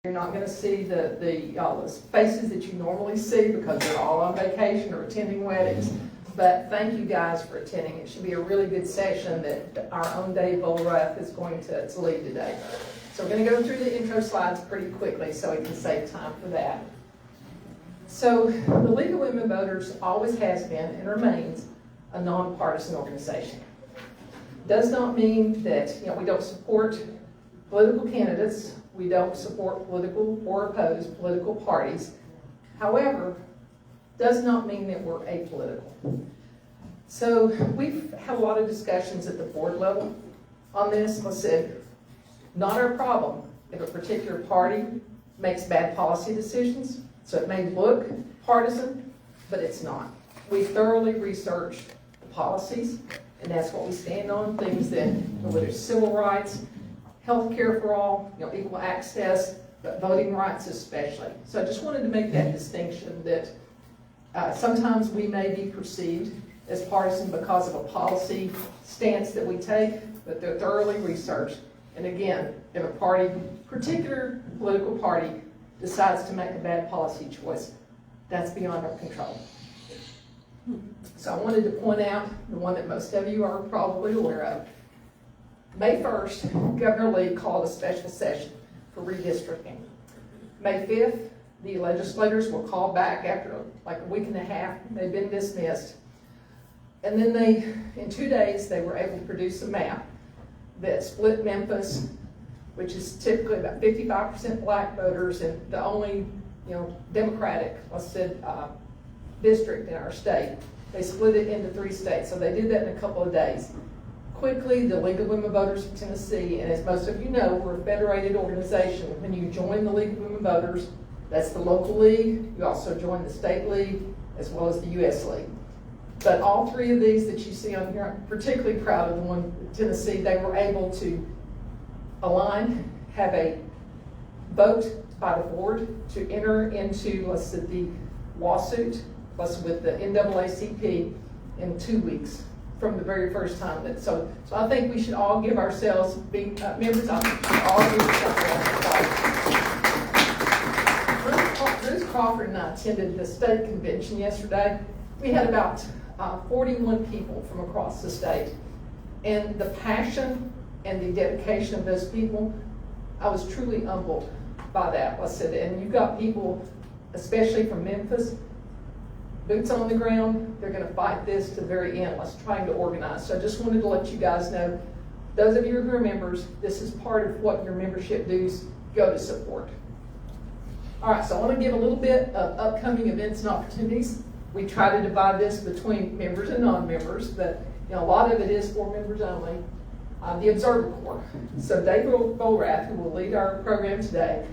You're not going to see the faces that you normally see because they're all on vacation or attending weddings. But thank you guys for attending. It should be a really good session that our own Dave Vollrath is going to lead today. So we're going to go through the intro slides pretty quickly so we can save time for that. So the League of Women Voters always has been and remains a nonpartisan organization. Does not mean that we don't support political candidates. We don't support political or oppose political parties. However, does not mean that we're apolitical. So we've had a lot of discussions at the board level on this. I said, not our problem if a particular party makes bad policy decisions. So it may look partisan, but it's not. We thoroughly researched the policies, and that's what we stand on. Things that, whether it's civil rights, health care for all, equal access, but voting rights especially. So I just wanted to make that distinction that sometimes we may be perceived as partisan because of a policy stance that we take, but they're thoroughly researched. And again, if a party, particular political party, decides to make a bad policy choice, that's beyond our control. So I wanted to point out the one that most of you are probably aware of. May 1st, Governor Lee called a special session for redistricting. May 5th, the legislators were called back after like a week and a half. They'd been dismissed. And then in 2 days, they were able to produce a map that split Memphis, which is typically about 55% black voters and the only, Democratic, district in our state. They split it into 3 states. So they did that in a couple of days. Quickly, the League of Women Voters of Tennessee, and as most of you know, we're a federated organization. When you join the League of Women Voters, that's the local league. You also join the state league as well as the U.S. league. But all 3 of these that you see on here, I'm particularly proud of the one in Tennessee. They were able to align, have a vote by the board to enter into, the lawsuit with the NAACP in 2 weeks. From the very first time. So I think we should all give ourselves, being members, I think we should all give ourselves. Bruce Crawford and I attended the state convention yesterday. We had about 41 people from across the state. And the passion and the dedication of those people, I was truly humbled by that. And you've got people, especially from Memphis, boots on the ground, they're going to fight this to the very end. Let's trying to organize. So I just wanted to let you guys know, those of you who are members, this is part of what your membership dues go to support. All right, so I want to give a little bit of upcoming events and opportunities. We try to divide this between members and non-members, but a lot of it is for members only. The Observer Corps. So Dave Vollrath, who will lead our program today,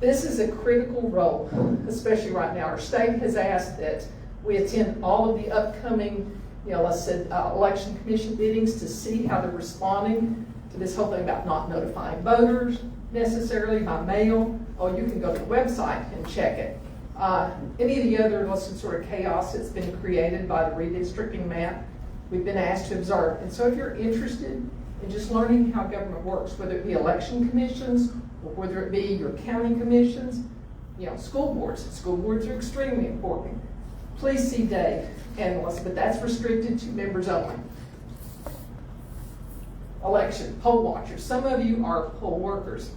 this is a critical role, especially right now. Our state has asked that we attend all of the upcoming, election commission meetings to see how they're responding to this whole thing about not notifying voters necessarily by mail. Oh, you can go to the website and check it. Any of the other sort of chaos that's been created by the redistricting map, we've been asked to observe. And so if you're interested in just learning how government works, whether it be election commissions, or whether it be your county commissions, school boards. School boards are extremely important. Please see Dave, but that's restricted to members only. Election, poll watchers. Some of you are poll workers,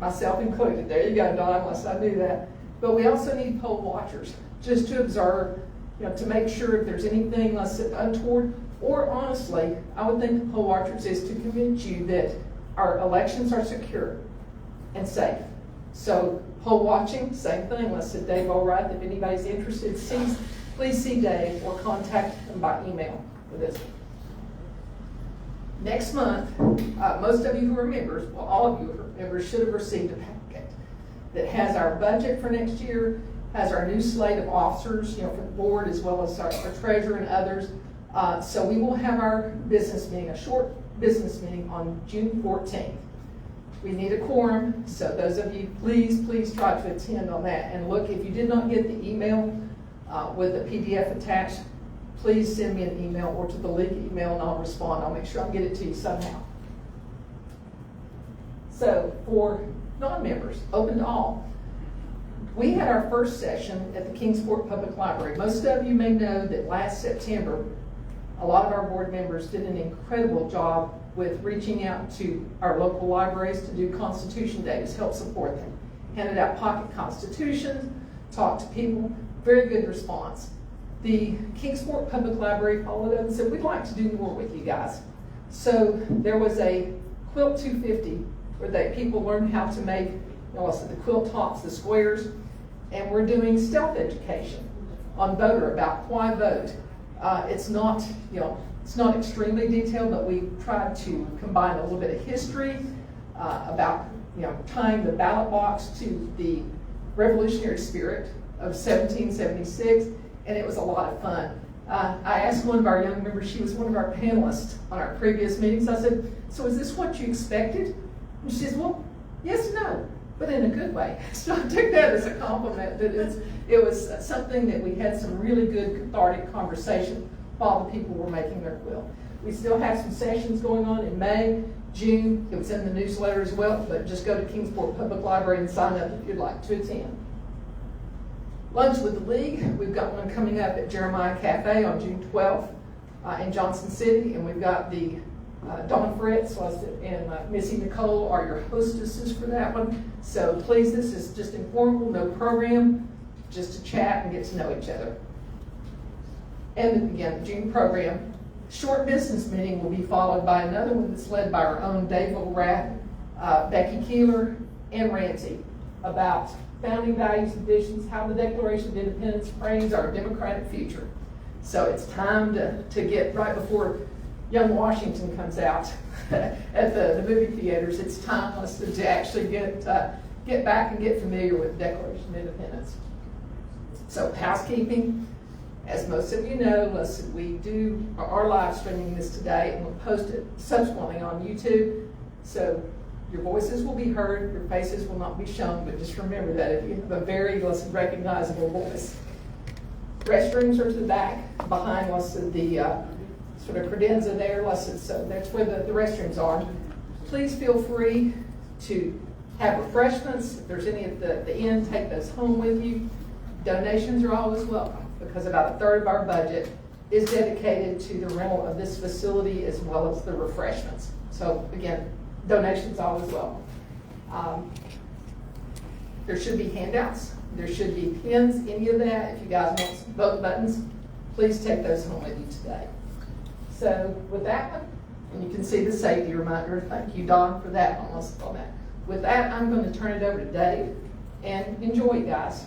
myself included. There you go, Don, unless I knew that. But we also need poll watchers, just to observe, to make sure if there's anything, untoward, or honestly, I would think the poll watchers is to convince you that our elections are secure and safe. So poll watching, same thing. Dave Vollrath, if anybody's interested, please see Dave or contact him by email for this. Next month, most of you who are members, well, all of you who are members should have received a packet that has our budget for next year, has our new slate of officers, for the board as well as our treasurer and others. So we will have our business meeting, a short business meeting on June 14th. We need a quorum, so those of you, please try to attend on that. And look, if you did not get the email with the PDF attached, please send me an email or to the league email and I'll respond. I'll make sure I'll get it to you somehow. So for non-members, open to all. We had our first session at the Kingsport Public Library. Most of you may know that last September, a lot of our board members did an incredible job with reaching out to our local libraries to do Constitution Day to help support them. Handed out pocket constitutions, talked to people, very good response. The Kingsport Public Library followed up and said, we'd like to do more with you guys. So there was a Quilt 250 where people learned how to make the quilt tops, the squares, and we're doing stealth education on voter about why vote. It's not extremely detailed, but we tried to combine a little bit of history about tying the ballot box to the revolutionary spirit of 1776, and it was a lot of fun. I asked one of our young members, she was one of our panelists on our previous meetings, I said, so is this what you expected? And she says, well, yes and no, but in a good way. So I took that as a compliment, that it was something that we had some really good cathartic conversation while the people were making their quilt. We still have some sessions going on in May, June. It was in the newsletter as well, but just go to Kingsport Public Library and sign up if you'd like to attend. Lunch with the League, we've got one coming up at Jeremiah Cafe on June 12th in Johnson City, and we've got the Dawn Fritz and Missy Nicole are your hostesses for that one. So please, this is just informal, no program, just to chat and get to know each other. And again, the June program, short business meeting will be followed by another one that's led by our own Dave Vollrath, Becky Keeler, and Ramsey about founding values and visions, how the Declaration of Independence frames our democratic future. So it's time to get right before Young Washington comes out at the movie theaters. It's time to actually get back and get familiar with the Declaration of Independence. So housekeeping, as most of you know, listen, we are live streaming this today, and we'll post it subsequently on YouTube. So your voices will be heard, your faces will not be shown, but just remember that if you have a very recognizable voice. Restrooms are to the back, behind the sort of credenza there, so that's where the restrooms are. Please feel free to have refreshments. If there's any at the end, take those home with you. Donations are always welcome, because about a third of our budget is dedicated to the rental of this facility as well as the refreshments. So again, donations always welcome. There should be handouts. There should be pins, any of that. If you guys want some vote buttons, please take those home with you today. So with that one, and you can see the safety reminder. Thank you, Don, for that one. On that. With that, I'm going to turn it over to Dave, and enjoy, guys.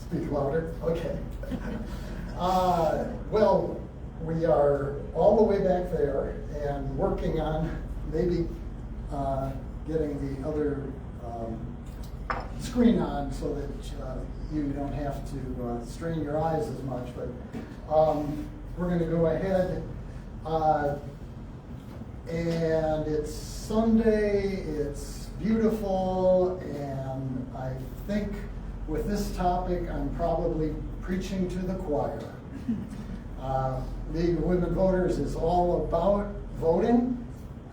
Speak louder? Okay. Well, we are all the way back there and working on maybe getting the other screen on so that you don't have to strain your eyes as much. But we're going to go ahead. And it's Sunday, it's beautiful, and I think with this topic, I'm probably preaching to the choir. League of Women Voters is all about voting,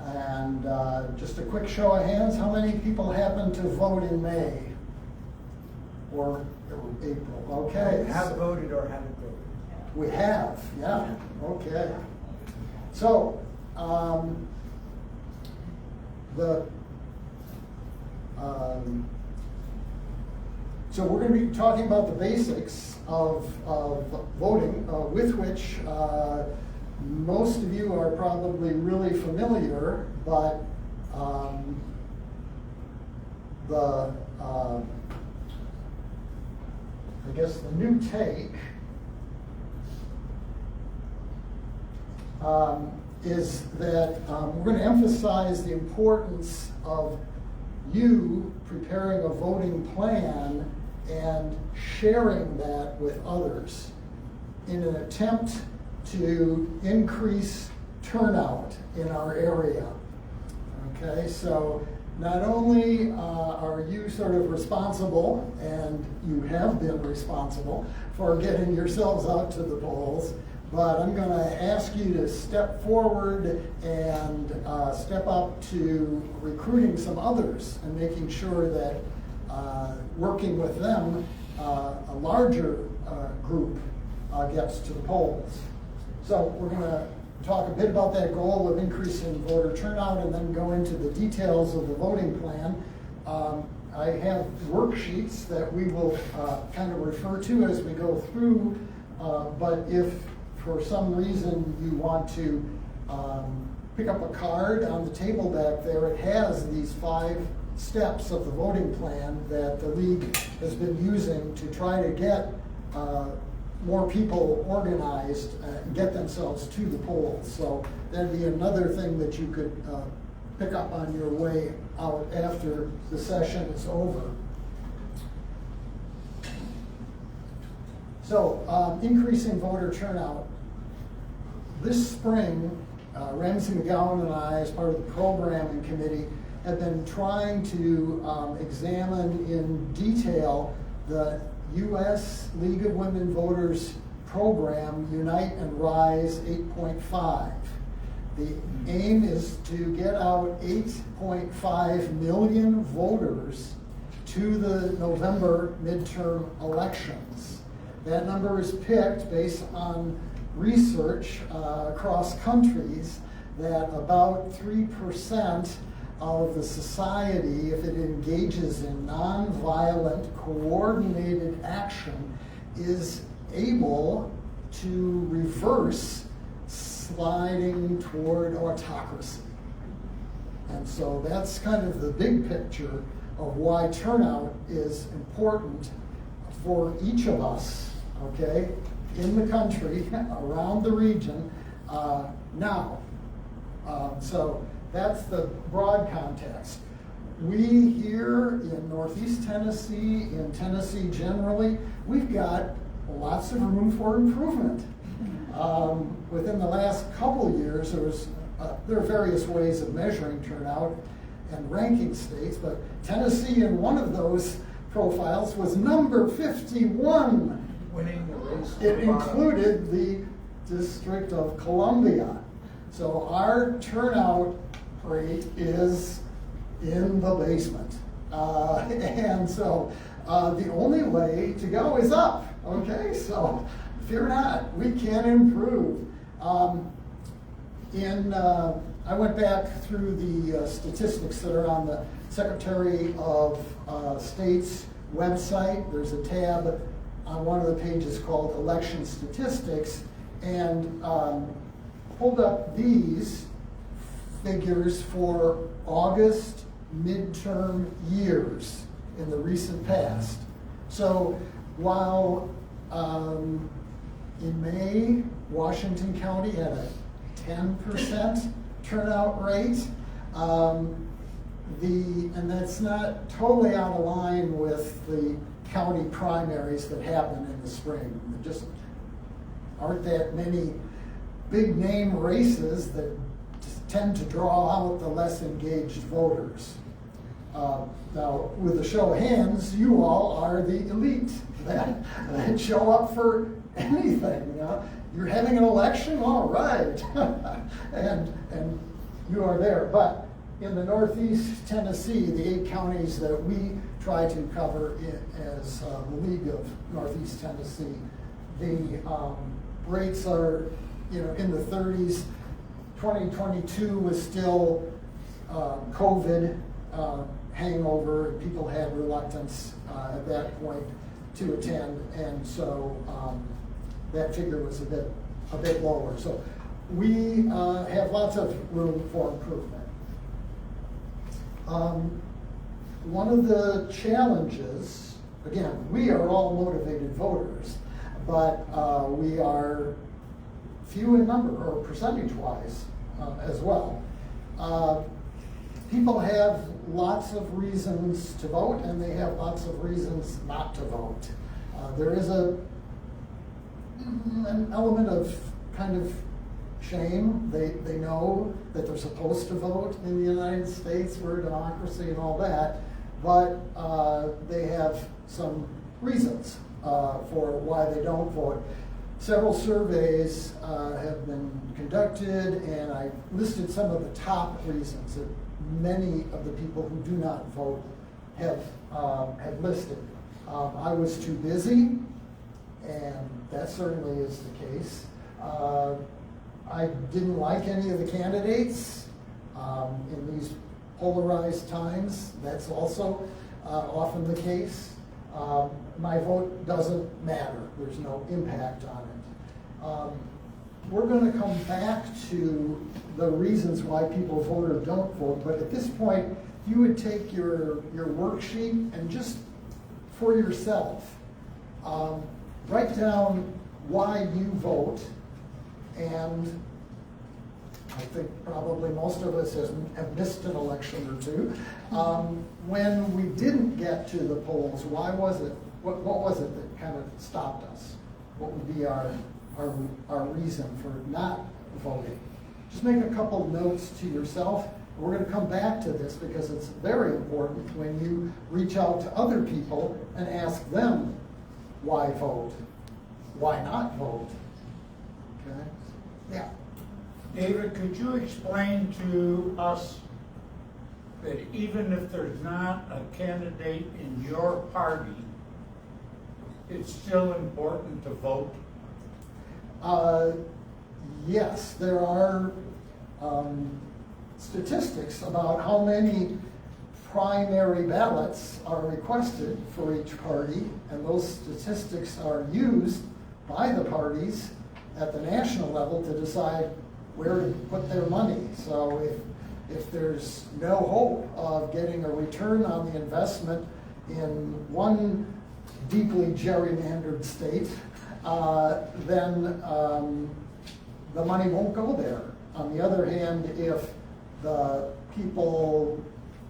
and just a quick show of hands, how many people happen to vote in May or April? Okay. Have voted or haven't voted? We have, yeah, okay. So, So we're going to be talking about the basics of voting, with which most of you are probably really familiar, but I guess the new take is that we're going to emphasize the importance of you preparing a voting plan and sharing that with others in an attempt to increase turnout in our area. Okay, so not only are you sort of responsible, and you have been responsible, for getting yourselves out to the polls, but I'm going to ask you to step forward and step up to recruiting some others and making sure that working with them, a larger group gets to the polls. So we're going to talk a bit about that goal of increasing voter turnout and then go into the details of the voting plan. I have worksheets that we will kind of refer to as we go through, but if for some reason you want to pick up a card on the table back there, it has these 5 steps of the voting plan that the League has been using to try to get more people organized and get themselves to the polls. So that'd be another thing that you could pick up on your way out after the session is over. So increasing voter turnout. This spring, Ramsey McGowan and I, as part of the programming committee, have been trying to examine in detail the U.S. League of Women Voters program, Unite and Rise 8.5. The aim is to get out 8.5 million voters to the November midterm elections. That number is picked based on research across countries that about 3% of the society, if it engages in nonviolent, coordinated action, is able to reverse sliding toward autocracy. And so that's kind of the big picture of why turnout is important for each of us, okay, in the country, around the region, now. So that's the broad context. We here in Northeast Tennessee, in Tennessee generally, we've got lots of room for improvement. Within the last couple years, there are various ways of measuring turnout and ranking states, but Tennessee in one of those profiles was number 51. Winning the race. It included the District of Columbia. So our turnout rate is in the basement. And so the only way to go is up, okay? So fear not, we can improve. I went back through the statistics that are on the Secretary of State's website. There's a tab on one of the pages called Election Statistics, and pulled up these figures for August midterm years in the recent past. So while in May, Washington County had a 10% turnout rate, and that's not totally out of line with the county primaries that happen in the spring. There just aren't that many big name races that tend to draw out the less engaged voters. Now, with a show of hands, you all are the elite that show up for anything. You know? You're having an election, all right, and you are there. But in the Northeast Tennessee, the 8 counties that we try to cover as the League of Northeast Tennessee, the rates are, in the 30s. 2022 was still COVID hangover. People had reluctance at that point to attend, and so that figure was a bit lower. So we have lots of room for improvement. One of the challenges, again, we are all motivated voters, but we are few in number, or percentage-wise, as well. People have lots of reasons to vote, and they have lots of reasons not to vote. There is an element of kind of shame. They know that they're supposed to vote in the United States. We're a democracy and all that, but they have some reasons for why they don't vote. Several surveys have been conducted, and I listed some of the top reasons that many of the people who do not vote have listed. I was too busy, and that certainly is the case. I didn't like any of the candidates in these polarized times. That's also often the case. My vote doesn't matter. There's no impact on it. We're going to come back to the reasons why people vote or don't vote, but at this point, you would take your worksheet and just for yourself, write down why you vote, and I think probably most of us have missed an election or two. When we didn't get to the polls, why was it? What was it that kind of stopped us? What would be our reason for not voting? Just make a couple notes to yourself. We're going to come back to this because it's very important when you reach out to other people and ask them why vote, why not vote. Okay? Yeah. David, could you explain to us that even if there's not a candidate in your party, it's still important to vote? Yes, there are statistics about how many primary ballots are requested for each party, and those statistics are used by the parties at the national level to decide where to put their money. So if there's no hope of getting a return on the investment in one deeply gerrymandered state, then the money won't go there. On the other hand, if the people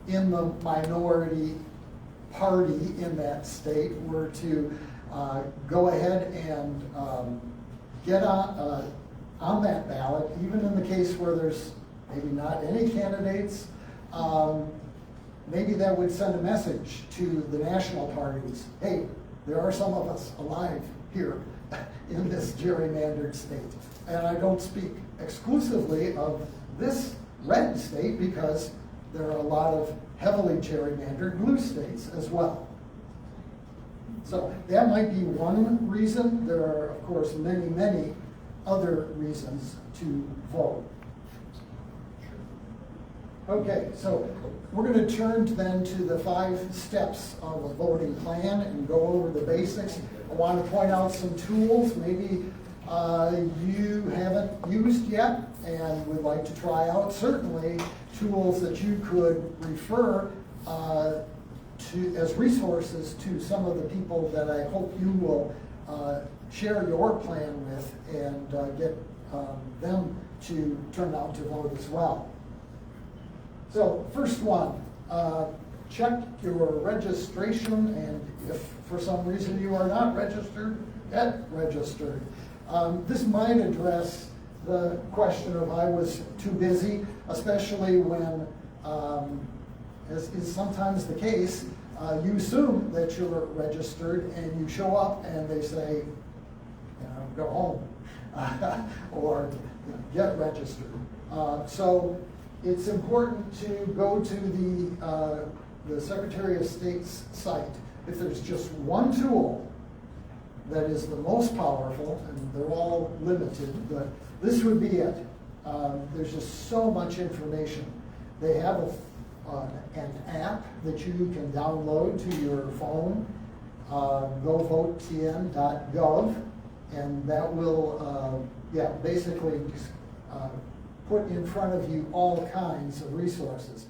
in the minority party in that state were to go ahead and get on that ballot, even in the case where there's maybe not any candidates, maybe that would send a message to the national parties. Hey, there are some of us alive here in this gerrymandered state. And I don't speak exclusively of this red state because there are a lot of heavily gerrymandered blue states as well. So that might be one reason. There are, of course, many, many other reasons to vote. Okay, so we're going to turn then to the 5 steps of a voting plan and go over the basics. I want to point out some tools maybe you haven't used yet and would like to try out. Certainly tools that you could refer to as resources to some of the people that I hope you will share your plan with and get them to turn out to vote as well. So first one, check your registration, and if for some reason you are not registered, get registered. This might address the question of I was too busy, especially when, as is sometimes the case, you assume that you're registered and you show up and they say, go home or get registered. So it's important to go to the Secretary of State's site. If there's just one tool that is the most powerful, and they're all limited, but this would be it. There's just so much information. They have an app that you can download to your phone, govotn.gov, and that will, basically put in front of you all kinds of resources.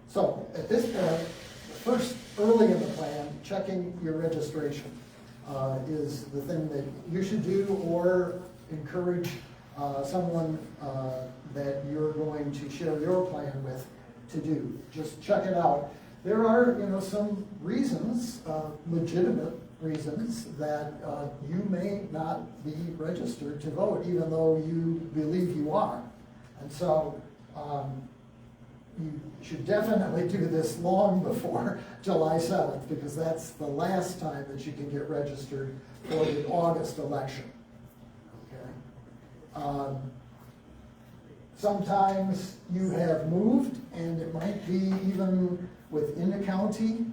So at this point, first, early in the plan, checking your registration is the thing that you should do or encourage someone that you're going to share your plan with to do. Just check it out. There are, some reasons, legitimate reasons, that you may not be registered to vote, even though you believe you are. And so you should definitely do this long before July 7th, because that's the last time that you can get registered for the August election. Okay. Sometimes you have moved, and it might be even within the county.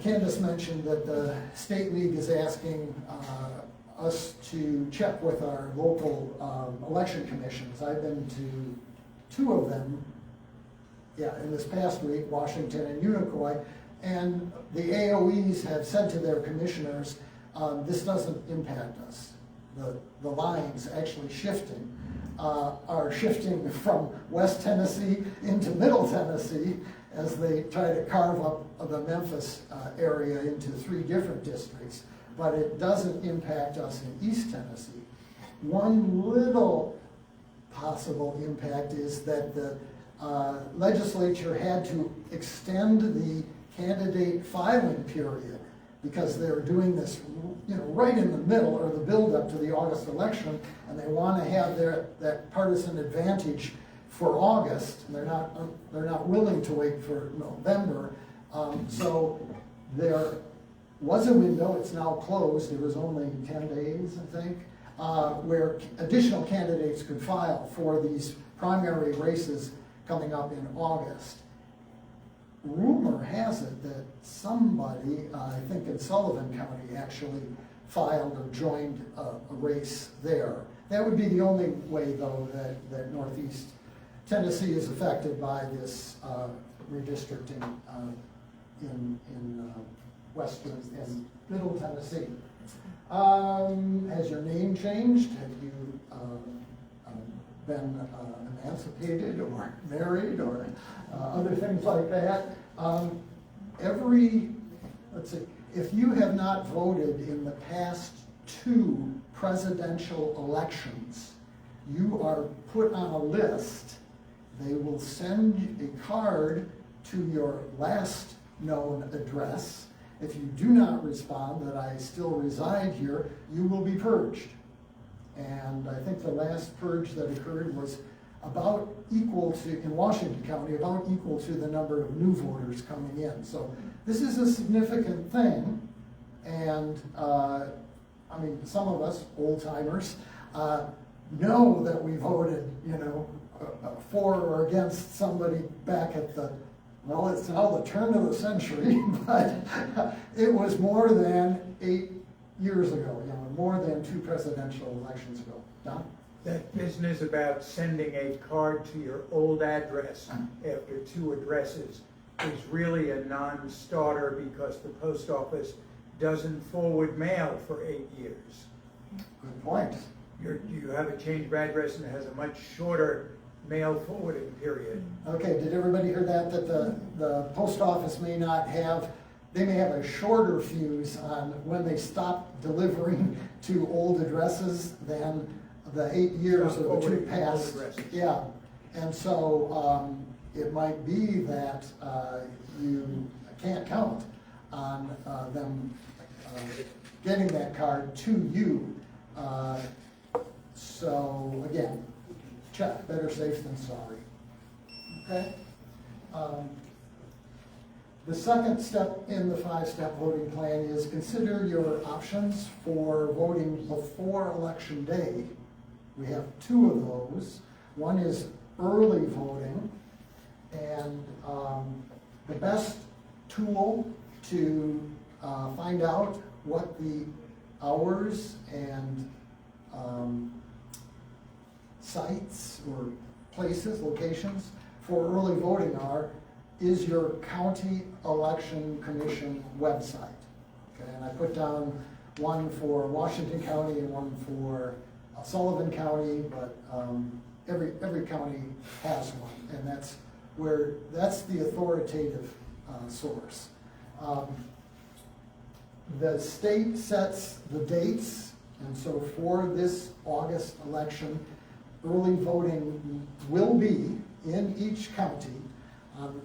Candace mentioned that the State League is asking us to check with our local election commissions. I've been to 2 of them, in this past week, Washington and Unicoi, and the AOEs have said to their commissioners, this doesn't impact us. The lines actually shifting are shifting from West Tennessee into Middle Tennessee as they try to carve up the Memphis area into 3 different districts, but it doesn't impact us in East Tennessee. One little possible impact is that the legislature had to extend the candidate filing period because they're doing this, right in the middle, or the build-up to the August election, and they want to have that partisan advantage for August, and they're not willing to wait for November. So there was a window. It's now closed. It was only 10 days, I think, where additional candidates could file for these primary races coming up in August. Rumor has it that somebody, I think in Sullivan County, actually filed or joined a race there. That would be the only way, though, that Northeast Tennessee is affected by this redistricting in Western and Middle Tennessee. Has your name changed? Have you been emancipated or married or other things like that? Let's see, if you have not voted in the past 2 presidential elections, you are put on a list. They will send a card to your last known address. If you do not respond that I still reside here, you will be purged. And I think the last purge that occurred was about equal to, in Washington County, about equal to the number of new voters coming in. So this is a significant thing. And some of us, old timers, know that we voted, for or against somebody back at it's now the turn of the century, but it was more than 8 years ago, more than 2 presidential elections ago. Don? That business about sending a card to your old address after 2 addresses is really a non-starter because the post office doesn't forward mail for 8 years. Good point. You have a change of address and it has a much shorter mail forwarding period. Okay, did everybody hear that the post office may have a shorter fuse on when they stop delivering to old addresses than the 8 years or the 2 past. Yeah, and so it might be that you can't count on them getting that card to you. So again, check, better safe than sorry. Okay? The second step in the 5-step voting plan is consider your options for voting before Election Day. We have 2 of those. One is early voting, and the best tool to find out what the hours and sites or places, locations for early voting is your county election commission website. Okay, and I put down one for Washington County and one for Sullivan County, but every county has one, and that's the authoritative source. The state sets the dates And so for this August election, early voting will be in each county on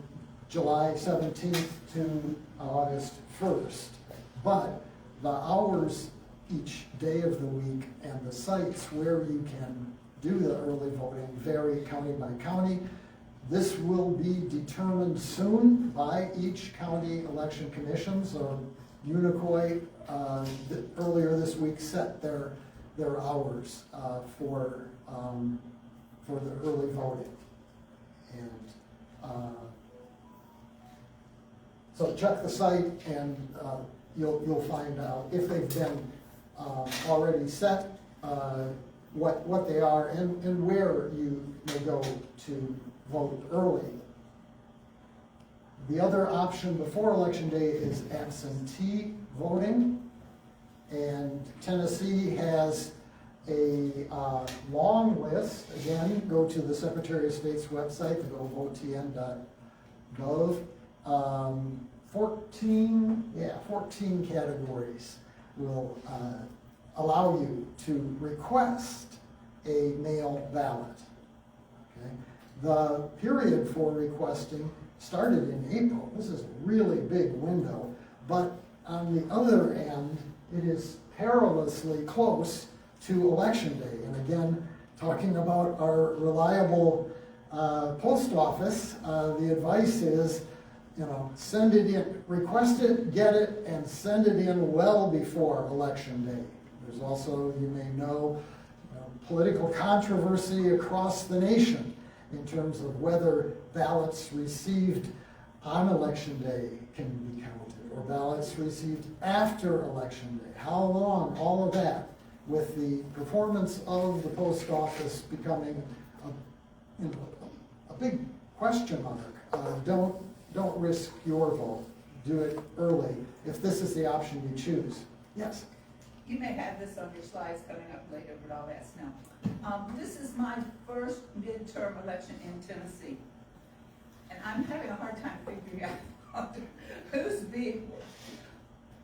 July 17th to August 1st. But the hours each day of the week and the sites where you can do the early voting vary county by county. This will be determined soon by each county election commission. So Unicoi earlier this week set their hours for the early voting. And so check the site and you'll find out if they've been already set, what they are and where you may go to vote early. The other option before Election Day is absentee voting. And Tennessee has a long list. Again, go to the Secretary of State's website, the govotn.gov. 14 categories will allow you to request a mail ballot. Okay? The period for requesting started in April. This is a really big window, but on the other end, it is perilously close to Election Day. And again, talking about our reliable post office, the advice is, send it in, request it, get it, and send it in well before Election Day. There's also, you may know, political controversy across the nation in terms of whether ballots received on Election Day can be counted, or ballots received after Election Day. How long, all of that, with the performance of the post office becoming a big question mark. Don't risk your vote. Do it early, if this is the option you choose. Yes? You may have this on your slides coming up later, but I'll ask now. This is my first midterm election in Tennessee. And I'm having a hard time figuring out who's being...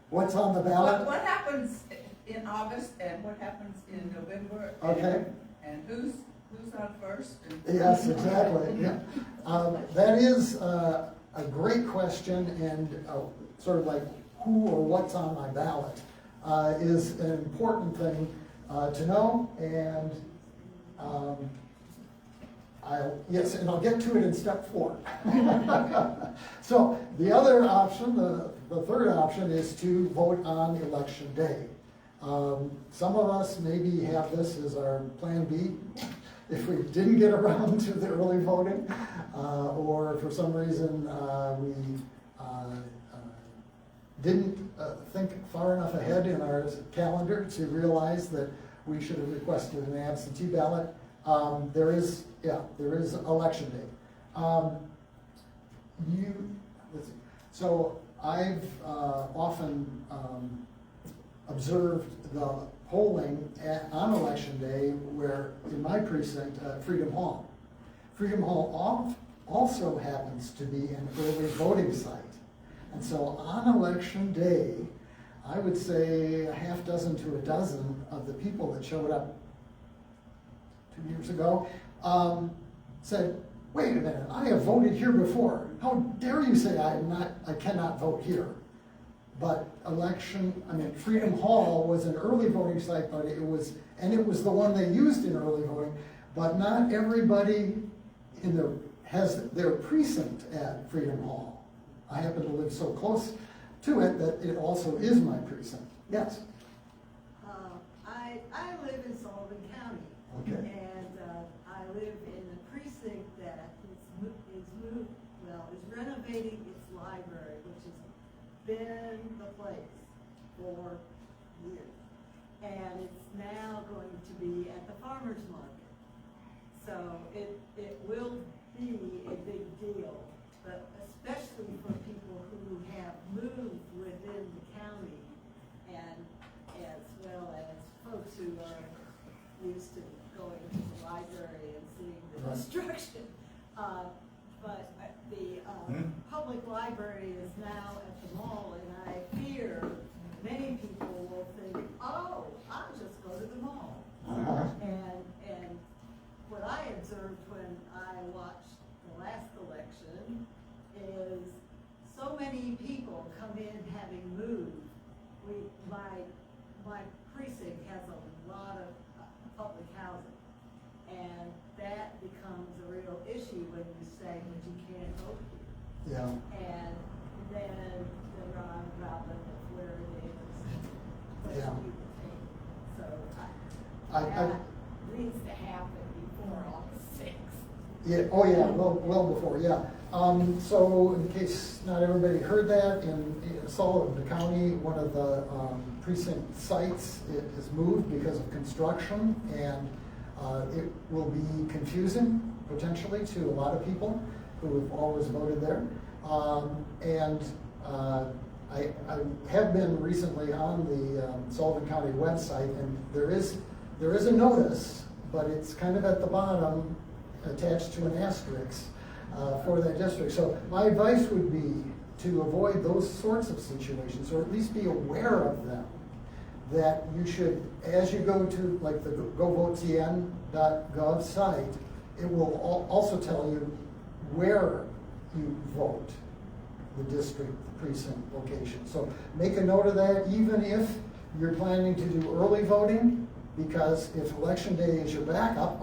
What's on the ballot? What happens in August and what happens in November? Okay. And who's on first? Yes, exactly. Yeah. That is a great question, and sort of like who or what's on my ballot is an important thing to know. And I'll get to it in step 4. So the other option, the third option, is to vote on Election Day. Some of us maybe have this as our plan B if we didn't get around to the early voting, or for some reason we didn't think far enough ahead in our calendar to realize that we should have requested an absentee ballot. There is Election Day. So I've often observed the polling on Election Day where, in my precinct, Freedom Hall. Freedom Hall also happens to be an early voting site. And so on Election Day, I would say a half dozen to a dozen of the people that showed up 2 years ago said, wait a minute, I have voted here before. How dare you say I cannot vote here? But Freedom Hall was an early voting site, but it was the one they used in early voting, but not everybody has their precinct at Freedom Hall. I happen to live so close to it that it also is my precinct. Yes? I live in Sullivan County. Okay. And I live in a precinct that is renovating its library, which has been the place for years. And it's now going to be at the farmer's market. So it will be a big deal, but especially for people who have moved within the county, and as well as folks who are used to going to the library and seeing the destruction. But the public library is now at the mall, and I fear many people will think, oh, I'm just going saying that you can't vote here. Yeah. And then the round robin of where it is, what Yeah. people think. So I- that needs to happen before August 6th. Yeah, oh yeah, well before, yeah. So in case not everybody heard that, in Sullivan County, one of the precinct sites is moved because of construction, and it will be confusing potentially to a lot of people who have always voted there. I have been recently on the Sullivan County website, and there is a notice, but it's kind of at the bottom, attached to an asterisk for that district. So my advice would be to avoid those sorts of situations, or at least be aware of them. That you should, as you go to like the govotn.gov site, it will also tell you where you vote, the district, the precinct location. So make a note of that, even if you're planning to do early voting, because if election day is your backup,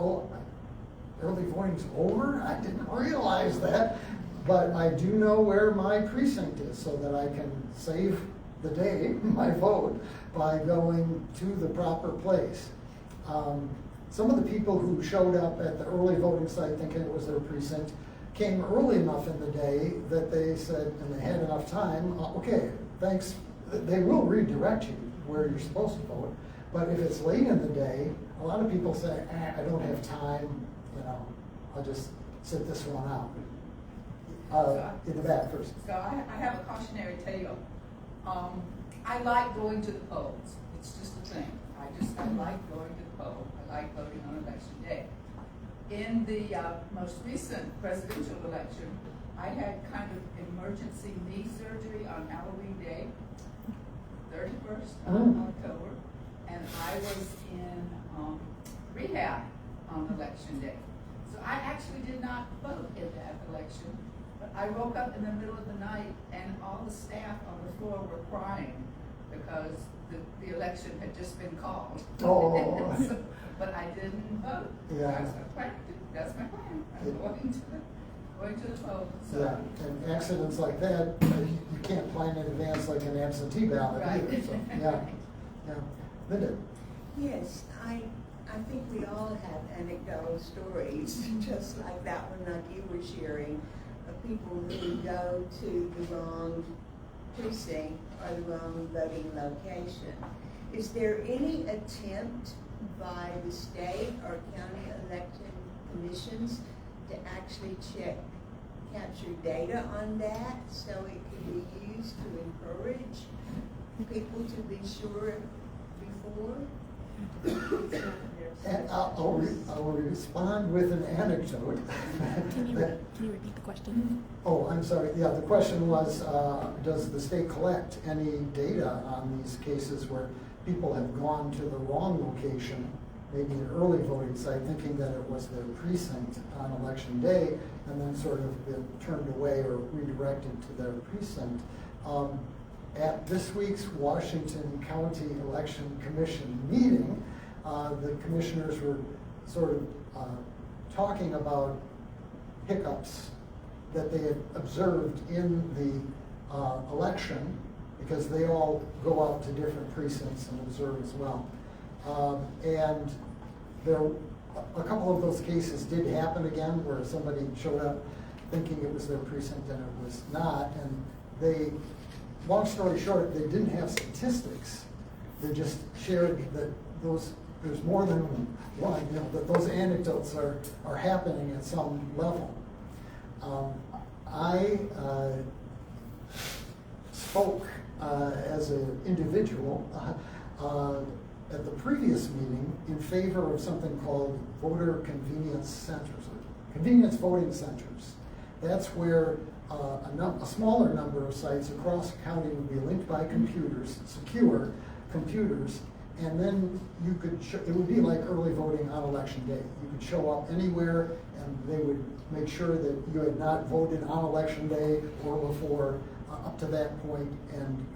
early voting's over? I didn't realize that. But I do know where my precinct is so that I can save the day, my vote, by going to the proper place. Some of the people who showed up at the early voting site thinking it was their precinct came early enough in the day that they said, and they had enough time, okay, thanks. They will redirect you where you're supposed to vote. But if it's late in the day, a lot of people say, I don't have time, I'll just sit this one out. In the back first. So I have a cautionary tale. I like going to the polls. It's just a thing. I like going to the poll. I like voting on election day. In the most recent presidential election, I had kind of emergency knee surgery on Halloween Day, 31st of October, and I was in rehab on election day. So I actually did not vote in that election, but I woke up in the middle of the night and all the staff on the floor were crying because the election had just been called. Oh. So, but I didn't vote. Yeah. That's my plan. I'm going to the poll. So. Yeah, and accidents like that, you can't plan in advance like an absentee ballot Right. either. So, yeah. Linda? Yes, I think we all have anecdotal stories, just like that one like you were sharing, of people who go to the wrong precinct or the wrong voting location. Is there any attempt by the state or county election commissions to actually capture data on that so it can be used to encourage people to be sure before? And I'll respond with an anecdote. Can you repeat the question? Oh, I'm sorry. Yeah, the question was, does the state collect any data on these cases where people have gone to the wrong location, maybe an early voting site, thinking that it was their precinct on election day, and then sort of been turned away or redirected to their precinct? At this week's Washington County Election Commission meeting, the commissioners were sort of talking about hiccups that they had observed in the election, because they all go out to different precincts and observe as well. And a couple of those cases did happen again, where somebody showed up thinking it was their precinct and it was not, and they, long story short, they didn't have statistics. They just shared that there's more than one, that those anecdotes are happening at some level. I spoke as an individual at the previous meeting in favor of something called voter convenience centers, or convenience voting centers. That's where a smaller number of sites across the county would be linked by computers, secure computers, and then you could, it would be like early voting on election day. You could show up anywhere and they would make sure that you had not voted on election day or before up to that point, and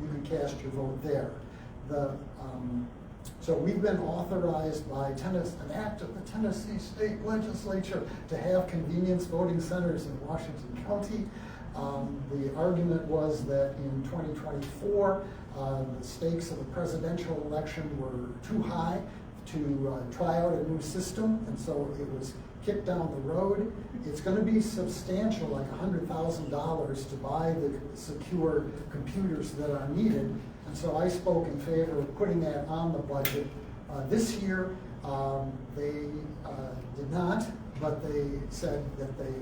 you could cast your vote there. The So we've been authorized by an act of the Tennessee State Legislature to have convenience voting centers in Washington County. The argument was that in 2024, the stakes of the presidential election were too high to try out a new system, and so it was kicked down the road. It's going to be substantial, like $100,000 to buy the secure computers that are needed. And so I spoke in favor of putting that on the budget. This year, they did not, but they said that they,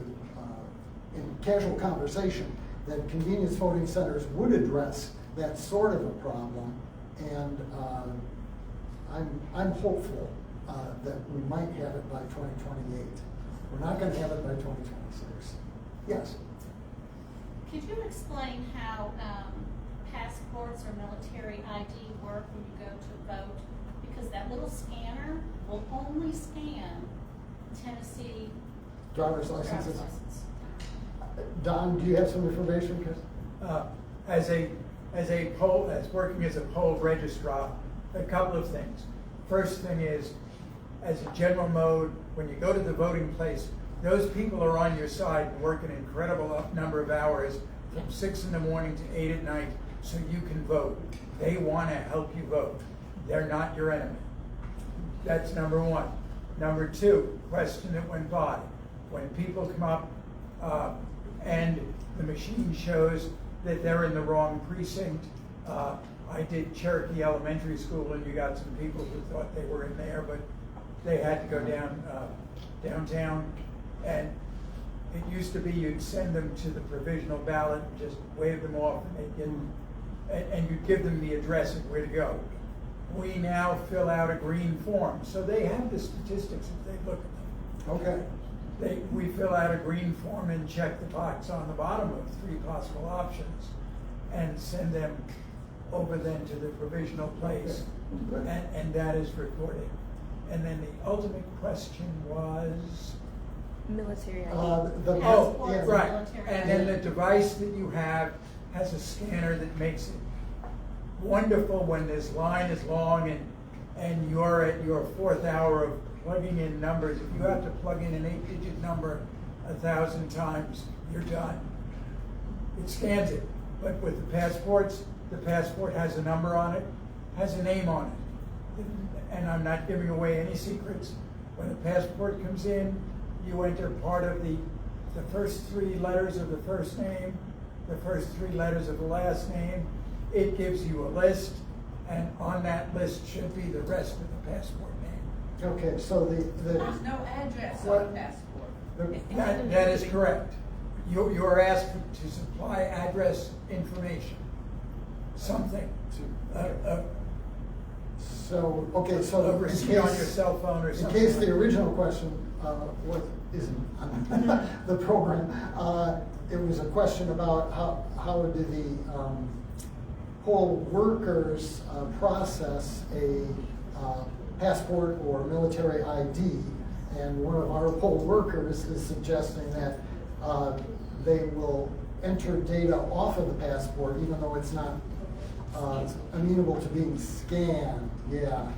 in casual conversation, that convenience voting centers would address that sort of a problem. And I'm hopeful that we might have it by 2028. We're not going to have it by 2026. Yes? Could you explain how passports or military ID work when you go to vote? Because that little scanner will only scan Tennessee Driver's licenses? driver's license. Don, do you have some information? As working as a poll registrar, a couple of things. First thing is, as a general mode, when you go to the voting place, those people are on your side and work an incredible number of hours from 6 in the morning to 8 at night so you can vote. They want to help you vote. They're not your enemy. That's number one. Number two, question that went by. When people come up and the machine shows that they're in the wrong precinct, I did Cherokee Elementary School, and you got some people who thought they were in there, but they had to go downtown. And it used to be you'd send them to the provisional ballot, and just wave them off, and you'd give them the address of where to go. We now fill out a green form, so they have the statistics if they look at them. Okay. We fill out a green form and check the box on the bottom of 3 possible options and send them over then to the provisional place, and that is recorded. And then the ultimate question was? Military ID. Right. Military And then ID. the device that you have has a scanner that makes it wonderful when this line is long and you're at your 4th hour of plugging in numbers. If you have to plug in an 8-digit number 1,000 times, you're done. It scans it. But with the passports, the passport has a number on it, has a name on it. And I'm not giving away any secrets. When a passport comes in, you enter part of the first 3 letters of the first name, the first 3 letters of the last name. It gives you a list, and on that list should be the rest of the passport name. Okay, so There's no address on the passport. That is correct. You're asked to supply address information, something. So, okay, so A receipt on your cell phone or in something. case the original question isn't on the program, it was a question about how do the poll workers process a passport or military ID, and one of our poll workers is suggesting that they will enter data off of the passport even though it's not amenable to being scanned. Yeah.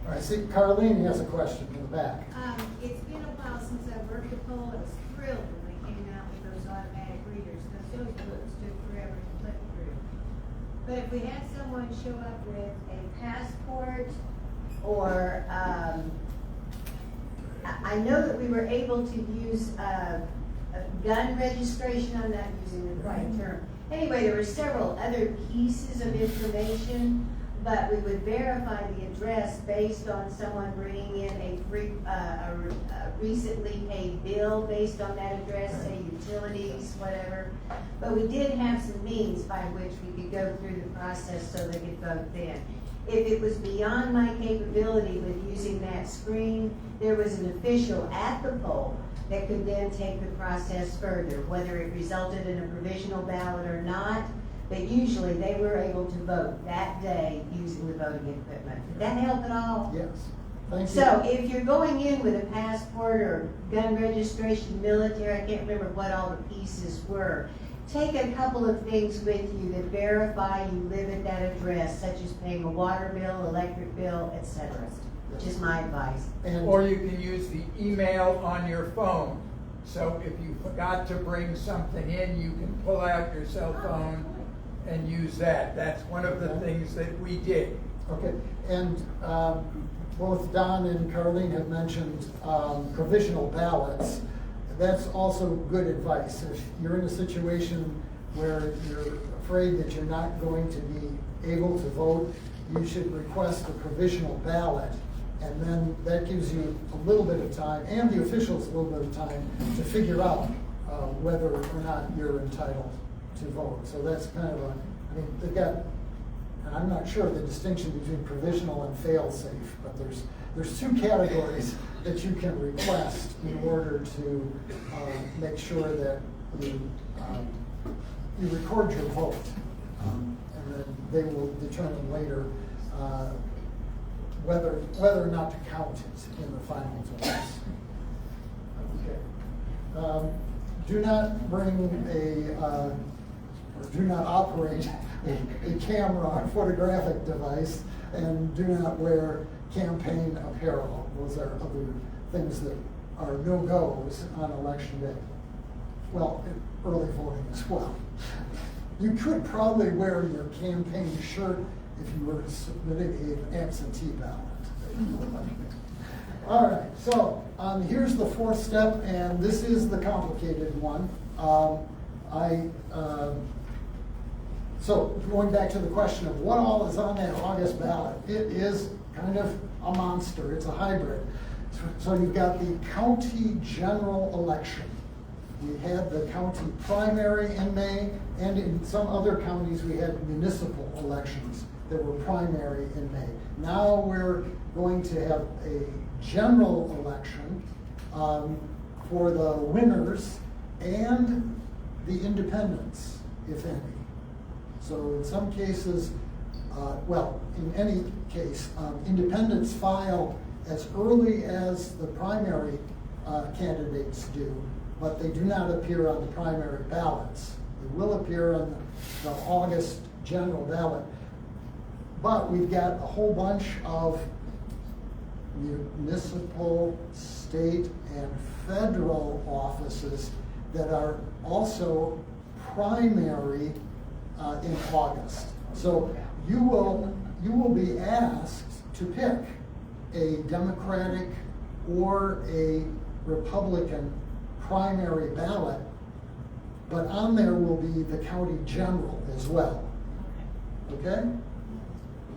I see Carlene has a question in the back. It's been a while since I worked a poll. I was thrilled when they came out with those automatic readers, because those books took forever to flip through. But if we had someone show up with a passport, or I know that we were able to use a gun registration. I'm not using the right term. Anyway, there were several other pieces of information, but we would verify the address based on someone bringing in a recently paid bill based on that address, say utilities, whatever. But we did have some means by which we could go through the process so they could vote then. If it was beyond my capability with using that screen, there was an official at the poll that could then take the process further, whether it resulted in a provisional ballot or not. But usually they were able to vote that day using the voting equipment. Did that help at all? Yes. Thank you. So if you're going in with a passport or gun registration, military, I can't remember what all the pieces were, take a couple of things with you that verify you live at that address, such as paying a water bill, electric bill, etc. Just my advice. And Or you can use the email on your phone. So if you forgot to bring something in, you can pull out your cell phone and use that. That's one of the things that we did. okay, and both Don and Carlene have mentioned provisional ballots. That's also good advice. If you're in a situation where you're afraid that you're not going to be able to vote, you should request a provisional ballot. And then that gives you a little bit of time, and the officials a little bit of time, to figure out whether or not you're entitled to vote. So that's kind of a, I mean, they've got, and I'm not sure the distinction between provisional and fail-safe, but there's two categories that you can request in order to make sure that you record your vote. And then they will determine later whether or not to count it in the final votes. Okay. Do not bring or do not operate a camera or photographic device, and do not wear campaign apparel. Those are other things that are no-goes on election day. Well, early voting as well. You could probably wear your campaign shirt if you were submitting an absentee ballot. All right, so here's the fourth step, and this is the complicated one. So going back to the question of what all is on that August ballot, it is kind of a monster. It's a hybrid. So you've got the county general election. We had the county primary in May, and in some other counties we had municipal elections that were primary in May. Now we're going to have a general election for the winners and the independents, if any. So in some cases, in any case, independents file as early as the primary candidates do, but they do not appear on the primary ballots. They will appear on the August general ballot. But we've got a whole bunch of municipal, state, and federal offices that are also primary in August. So you will be asked to pick a Democratic or a Republican primary ballot, but on there will be the county general as well. Okay?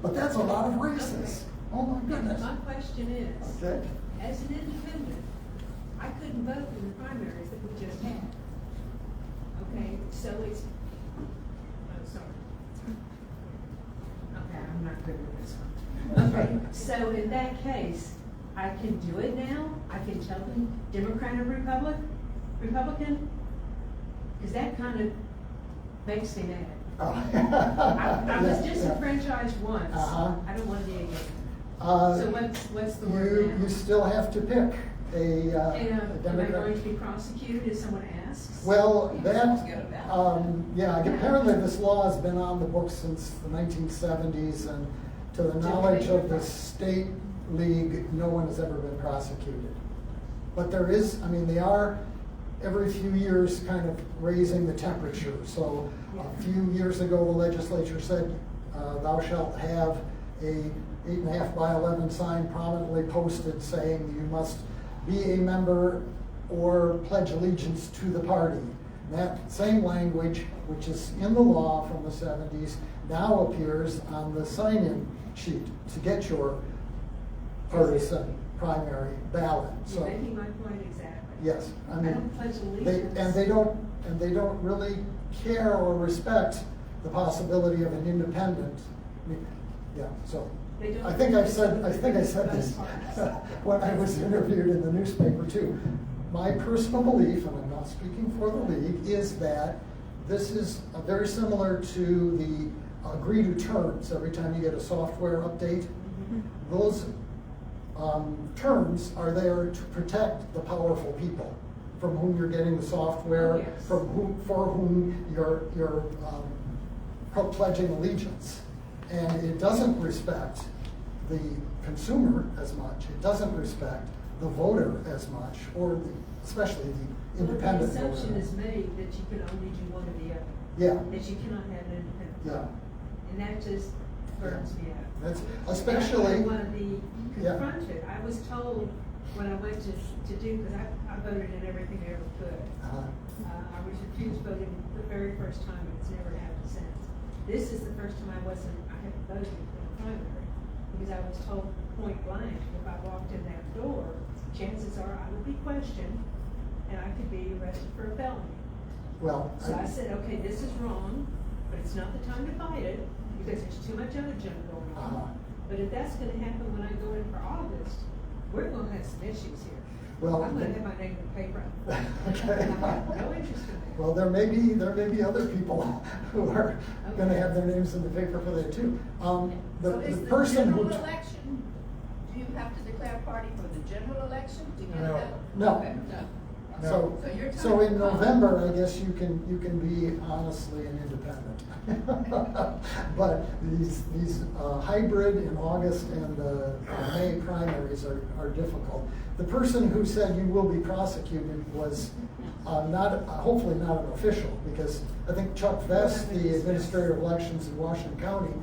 But that's a lot of races. Oh my goodness. My question is, Okay. as an independent, I couldn't vote in the primaries that we just had. Okay, so it's, oh, sorry. Okay, I'm not good with this one. Okay, so in that case, I can do it now? I can tell them Democrat or Republican? Because that kind of makes me mad. I was disenfranchised once. I don't want to be again. So what's the word now? You still have to pick a Am I Democrat. going to be prosecuted if someone asks? Well, apparently this law has been on the books since the 1970s, and to the knowledge of the state league, no one has ever been prosecuted. But there is, they are every few years kind of raising the temperature. So a few years ago, the legislature said, thou shalt have a 8.5 by 11 sign prominently posted saying you must be a member or pledge allegiance to the party. And that same language, which is in the law from the 70s, now appears on the sign-in sheet to get your partisan primary ballot. You're making my point exactly. Yes, I don't pledge allegiance. they don't really care or respect the possibility of an independent. Yeah, so I think I said this when I was interviewed in the newspaper too. My personal belief, and I'm not speaking for the league, is that this is very similar to the agree-to terms. Every time you get a software update, those terms are there to protect the powerful people from whom you're getting the software, Oh, yes. for whom you're pledging allegiance. And it doesn't respect the consumer as much. It doesn't respect the voter as much, or especially the independent The voter. assumption is made that you can only do one or the other. Yeah. That you cannot have an independent. Yeah. And that just burns me out. That's I especially. want to be Yeah. confronted. I was told when I went to do, because I voted in everything I ever could. I was refused voting the very first time, and it's never happened since. This is the first time I haven't voted in the primary, because I was told point blank, if I walked in that door, chances are I would be questioned, and I could be arrested for a felony. Well, So I said, okay, this is wrong, but it's not the time to fight it, because there's too much other junk going on. But if that's gonna happen when I go in for August, we're gonna have some issues here. Well, I'm gonna have my name in the paper. Okay. And I have no interest in that. well, there may be other people who are gonna have their names in the paper for that too. So The is the person who. general election, do you have to declare a party for the general election to get No. that? No. Okay, no. So, So your so time in will come. November, I guess you can be honestly an independent. But these hybrid in August and the May primaries are difficult. The person who said you will be prosecuted was hopefully not an official, because I think Chuck Vest, the administrator of elections in Washington County,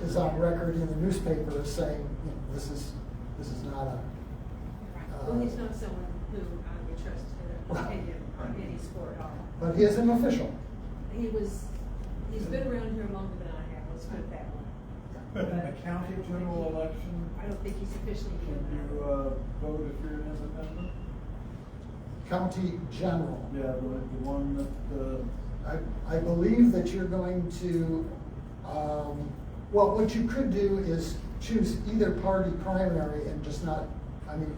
is on record in the newspaper as saying, you know, this is not a. Well, he's not someone who I would trust in an opinion on any sport at all. But he is an official. He's been around here longer than I have, let's put it that way. But in the county general election, I don't think he's officially can been you vote if you're an independent? County general. Yeah, the one that, I believe that you're going to, well, what you could do is choose either party primary and just not, I mean,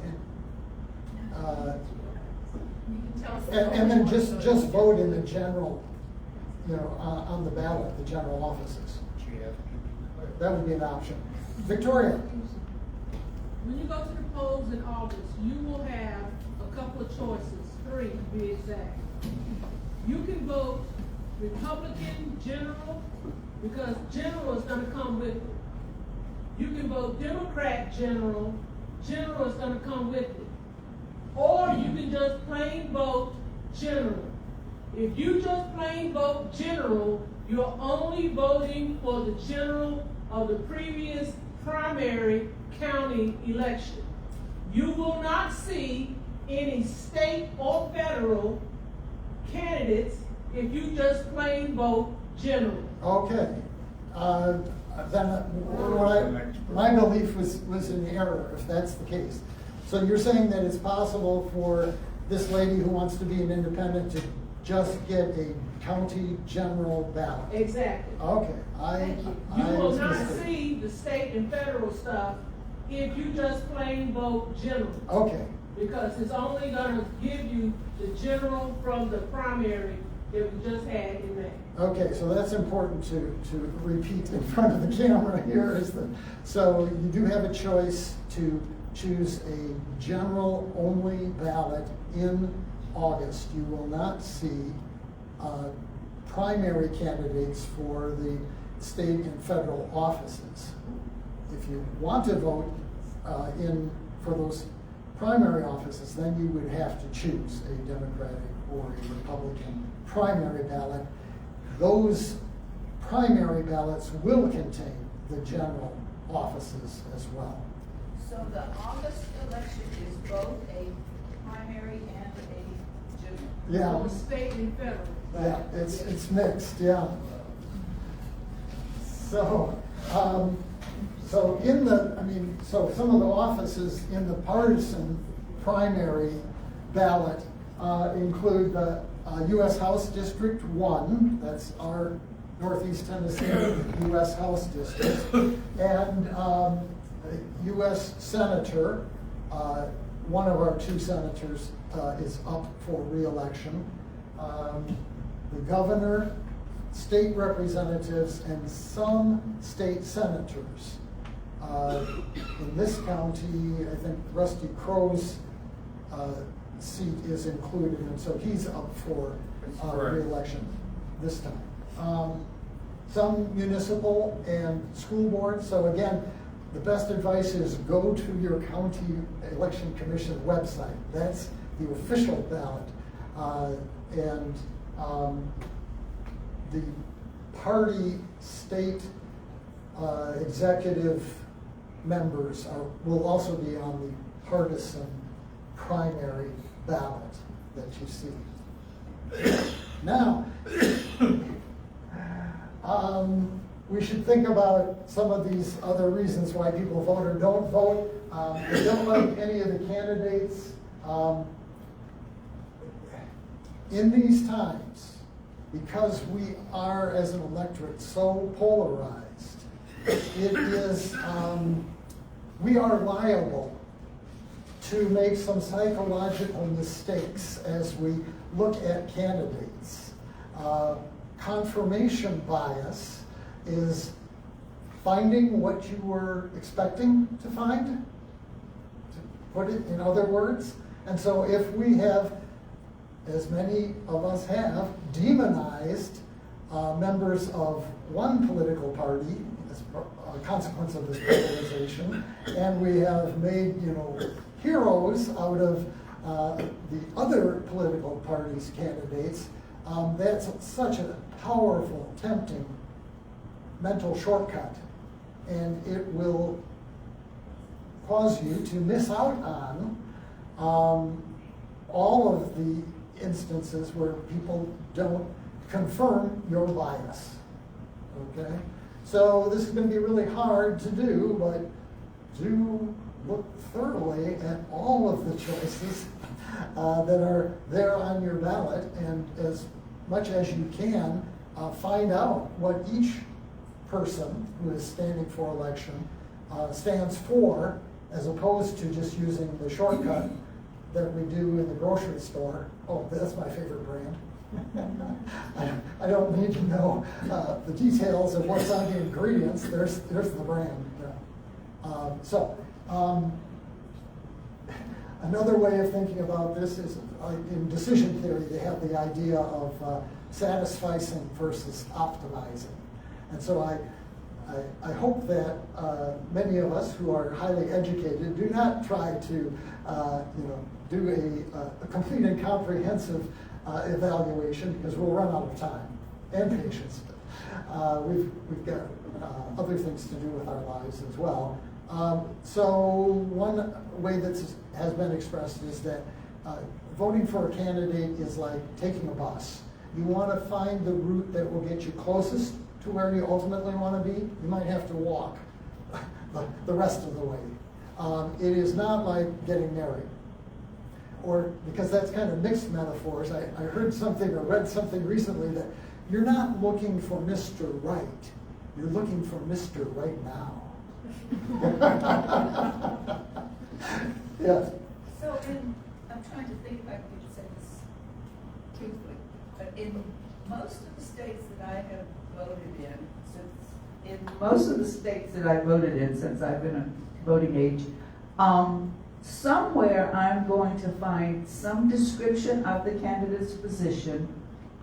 You can tell us. and then just vote in the general, you know, on the ballot, the general offices. That would be an option. Victoria? When you go to the polls in August, you will have a couple of choices, 3 to be exact. You can vote Republican general, because general is gonna come with it. You can vote Democrat general, general is gonna come with it. Or you can just plain vote general. If you just plain vote general, you're only voting for the general of the previous primary county election. You will not see any state or federal candidates if you just plain vote general. Okay. Then my belief was in error, if that's the case. So you're saying that it's possible for this lady who wants to be an independent to just get a county general ballot? Exactly. Okay, You will was not mistaken. see the state and federal stuff if you just plain vote general. Okay, Because it's only gonna give you the general from the primary that we just had in May. okay, so that's important to repeat in front of the camera here so you do have a choice to choose a general only ballot in August. You will not see primary candidates for the state and federal offices. If you want to vote for those primary offices, then you would have to choose a Democratic or a Republican primary ballot. Those primary ballots will contain the general offices as well. So the August election is both a primary and a general. Yeah. For state and federal. Yeah, it's mixed, yeah. So, so some of the offices in the partisan primary ballot include the U.S. House District 1, that's our Northeast Tennessee U.S. House District, and U.S. Senator, one of our 2 senators is up for re-election. The governor, state representatives, and some state senators. In this county, I think Rusty Crow's seat is included, and so he's up for Correct. re-election this time. Some municipal and school boards, so again, the best advice is go to your county election commission website. That's the official ballot. The party state executive members will also be on the partisan primary ballot that you see. Now, we should think about some of these other reasons why people vote or don't vote. They don't like any of the candidates. In these times, because we are, as an electorate, so polarized, we are liable to make some psychological mistakes as we look at candidates. Confirmation bias is finding what you were expecting to find, to put it in other words. And so if we have, as many of us have, demonized members of one political party as a consequence of this polarization, and we have made, heroes out of the other political parties' candidates, that's such a powerful, tempting mental shortcut, and it will cause you to miss out on all of the instances where people don't confirm your bias, okay? So this is going to be really hard to do, but do look thoroughly at all of the choices that are there on your ballot, and as much as you can, find out what each person who is standing for election stands for, as opposed to just using the shortcut that we do in the grocery store. Oh, that's my favorite brand. I don't need to know the details of what's on the ingredients. There's the brand. Another way of thinking about this is in decision theory, they have the idea of satisficing versus optimizing. And so I hope that many of us who are highly educated do not try to do a complete and comprehensive evaluation, because we'll run out of time and patience. We've got other things to do with our lives as well. So one way that has been expressed is that voting for a candidate is like taking a bus. You want to find the route that will get you closest to where you ultimately want to be. You might have to walk the rest of the way. It is not like getting married, or because that's kind of mixed metaphors. I heard something or read something recently that you're not looking for Mr. Right, you're looking for Mr. Right Now. Yes. So I'm trying to think if I could say this truthfully, but in most of the states that I have voted in, since I've been a voting age, somewhere I'm going to find some description of the candidate's position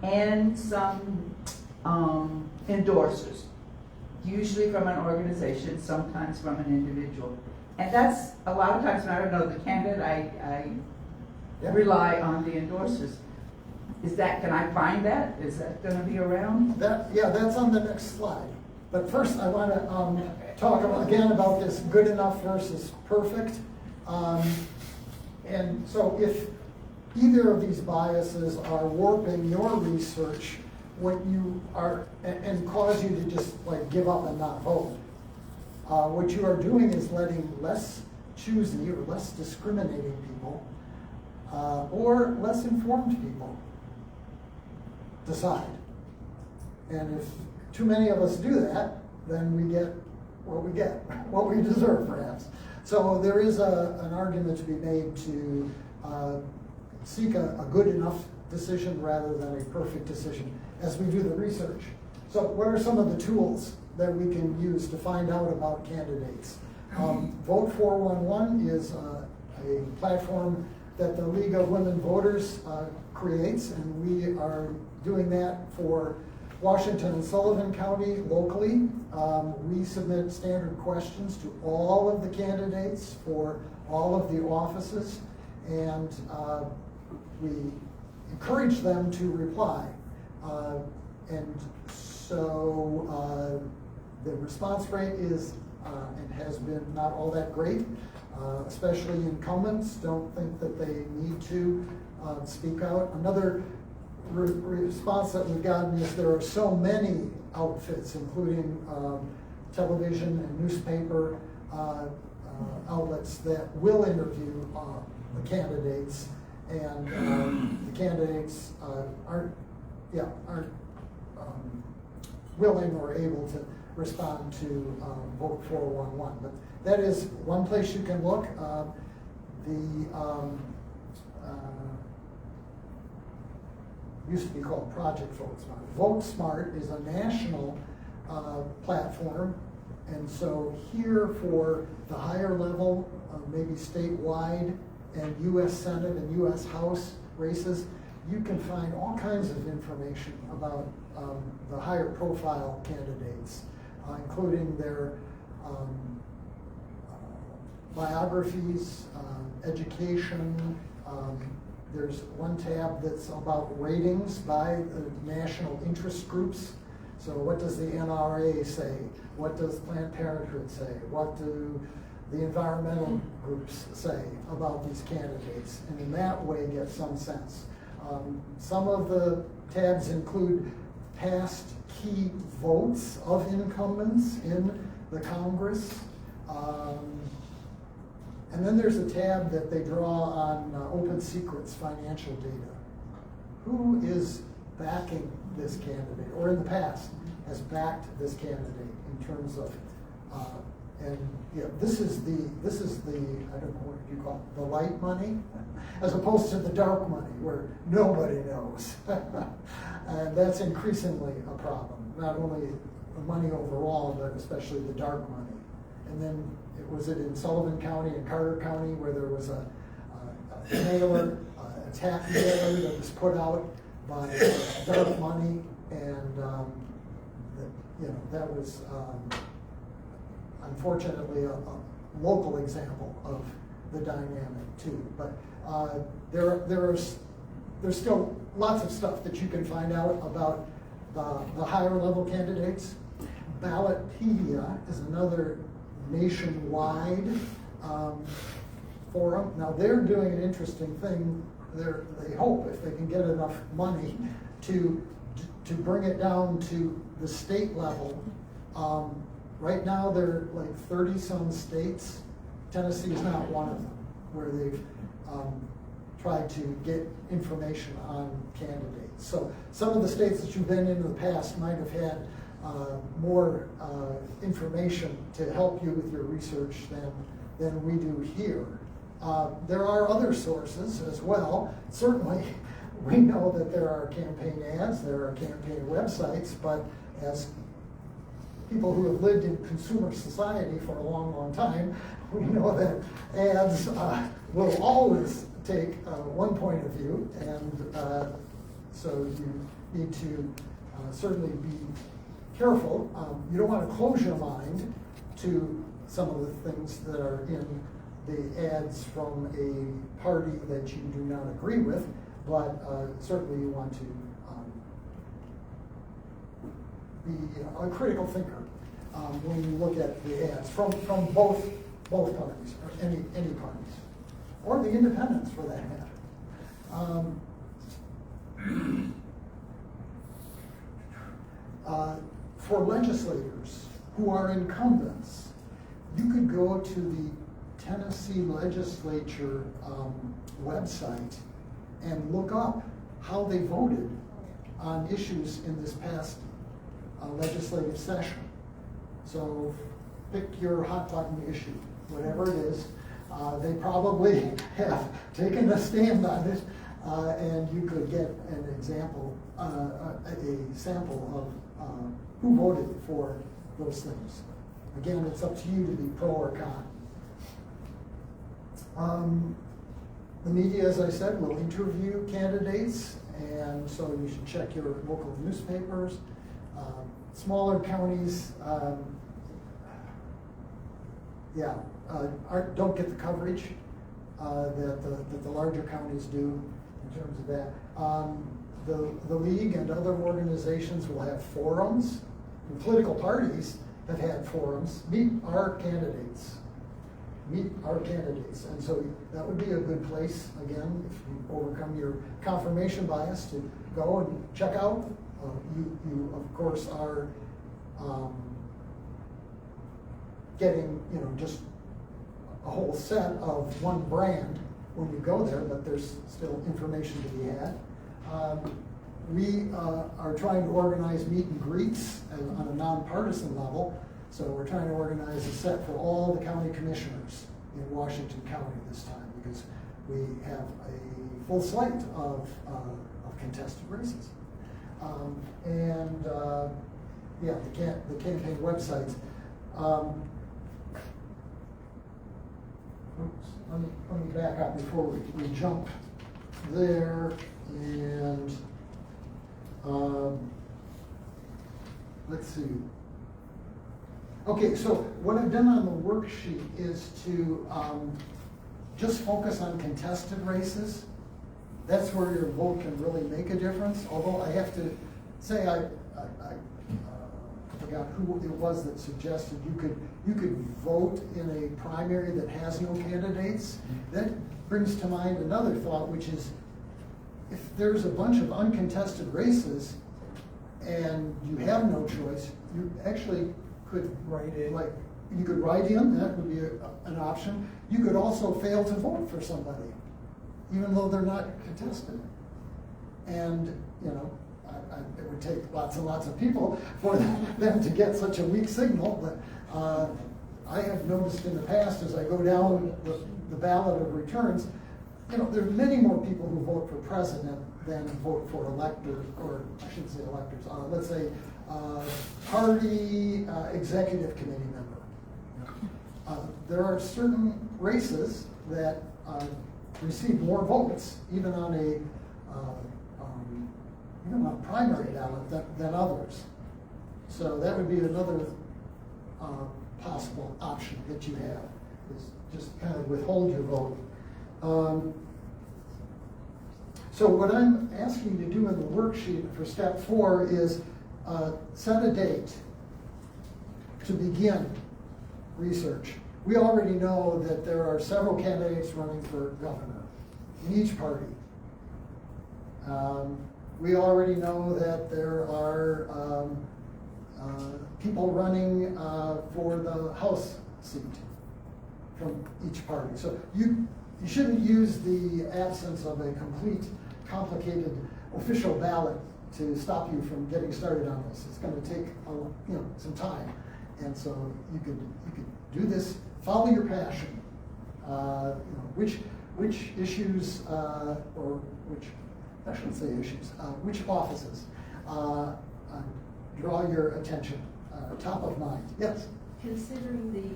and some endorsers, usually from an organization, sometimes from an individual. And that's, a lot of times when I don't know the candidate, I rely on the endorsers. Can I find that? Is that going to be around? That's on the next slide. But first I want to talk again about this good enough versus perfect. And so if either of these biases are warping your research, what you are, and cause you to just like give up and not vote, what you are doing is letting less choosy or less discriminating people or less informed people decide. And if too many of us do that, then we get, what we deserve perhaps. So there is an argument to be made to seek a good enough decision rather than a perfect decision as we do the research. So what are some of the tools that we can use to find out about candidates? Vote 411 is a platform that the League of Women Voters creates, and we are doing that for Washington and Sullivan County locally. We submit standard questions to all of the candidates for all of the offices, and we encourage them to reply. And so the response rate is and has been not all that great. Especially incumbents don't think that they need to speak out. Another response that we've gotten is there are so many outfits, including television and newspaper outlets that will interview the candidates, and the candidates aren't willing or able to respond to Vote 411. But that is one place you can look. Used to be called Project Vote Smart. Vote Smart is a national platform, and so here for the higher level, maybe statewide and U.S. Senate and U.S. House races, you can find all kinds of information about the higher profile candidates, including their biographies, education. There's one tab that's about ratings by the national interest groups. So what does the NRA say? What does Planned Parenthood say? What do the environmental groups say about these candidates? And in that way get some sense. Some of the tabs include past key votes of incumbents in the Congress. And then there's a tab that they draw on Open Secrets financial data. Who is backing this candidate, or in the past has backed this candidate in terms of, and yeah, this is the I don't know what you call it, the light money, as opposed to the dark money where nobody knows. And that's increasingly a problem. Not only the money overall, but especially the dark money. And then was it in Sullivan County and Carter County where there was a mailer, a tap mailer that was put out by dark money, and that was unfortunately a local example of the dynamic too. But there's still lots of stuff that you can find out about the higher level candidates. Ballotpedia is another nationwide forum. Now they're doing an interesting thing. They hope, if they can get enough money, to bring it down to the state level. Right now there are like 30-some states. Tennessee is not one of them, where they've tried to get information on candidates. So some of the states that you've been in the past might have had more information to help you with your research than we do here. There are other sources as well. Certainly, we know that there are campaign ads, there are campaign websites, but as people who have lived in consumer society for a long, long time, we know that ads will always take one point of view, and so you need to certainly be careful. You don't want to close your mind to some of the things that are in the ads from a party that you do not agree with, but certainly you want to be a critical thinker when you look at the ads from both parties, or any parties, or the independents for that matter. For legislators who are incumbents, you could go to the Tennessee legislature website and look up how they voted on issues in this past legislative session. So pick your hot button issue, whatever it is. They probably have taken a stand on it, and you could get an example, a sample of who voted for those things. Again, it's up to you to be pro or con. The media, as I said, will interview candidates, and so you should check your local newspapers. Smaller counties, don't get the coverage that the larger counties do in terms of that. The league and other organizations will have forums. And political parties have had forums. Meet our candidates. And so that would be a good place, again, if you overcome your confirmation bias, to go and check out. You of course are getting, just a whole set of one brand when you go there, but there's still information to be had. We are trying to organize meet and greets on a nonpartisan level. So we're trying to organize a set for all the county commissioners in Washington County this time, because we have a full slate of contested races. The campaign websites. Let me back up before we jump there, and let's see. Okay, so what I've done on the worksheet is to just focus on contested races. That's where your vote can really make a difference. Although I have to say, I forgot who it was that suggested you could vote in a primary that has no candidates. That brings to mind another thought, which is, if there's a bunch of uncontested races and you have no choice, you actually could write in. You could write in, that would be an option. You could also fail to vote for somebody, even though they're not contested. And, it would take lots and lots of people for them to get such a weak signal, but I have noticed in the past, as I go down the ballot of returns, there are many more people who vote for president than vote for electors, or I shouldn't say electors, let's say party executive committee member. There are certain races that receive more votes, even on a primary ballot than others. So that would be another possible option that you have, is just kind of withhold your vote. So what I'm asking you to do in the worksheet for step 4 is set a date to begin research. We already know that there are several candidates running for governor in each party. We already know that there are people running for the House seat from each party. So you shouldn't use the absence of a complete, complicated official ballot to stop you from getting started on this. It's going to take some time, and so you could do this. Follow your passion. Which issues or which, I shouldn't say issues, which offices draw your attention, top of mind. Yes? Considering the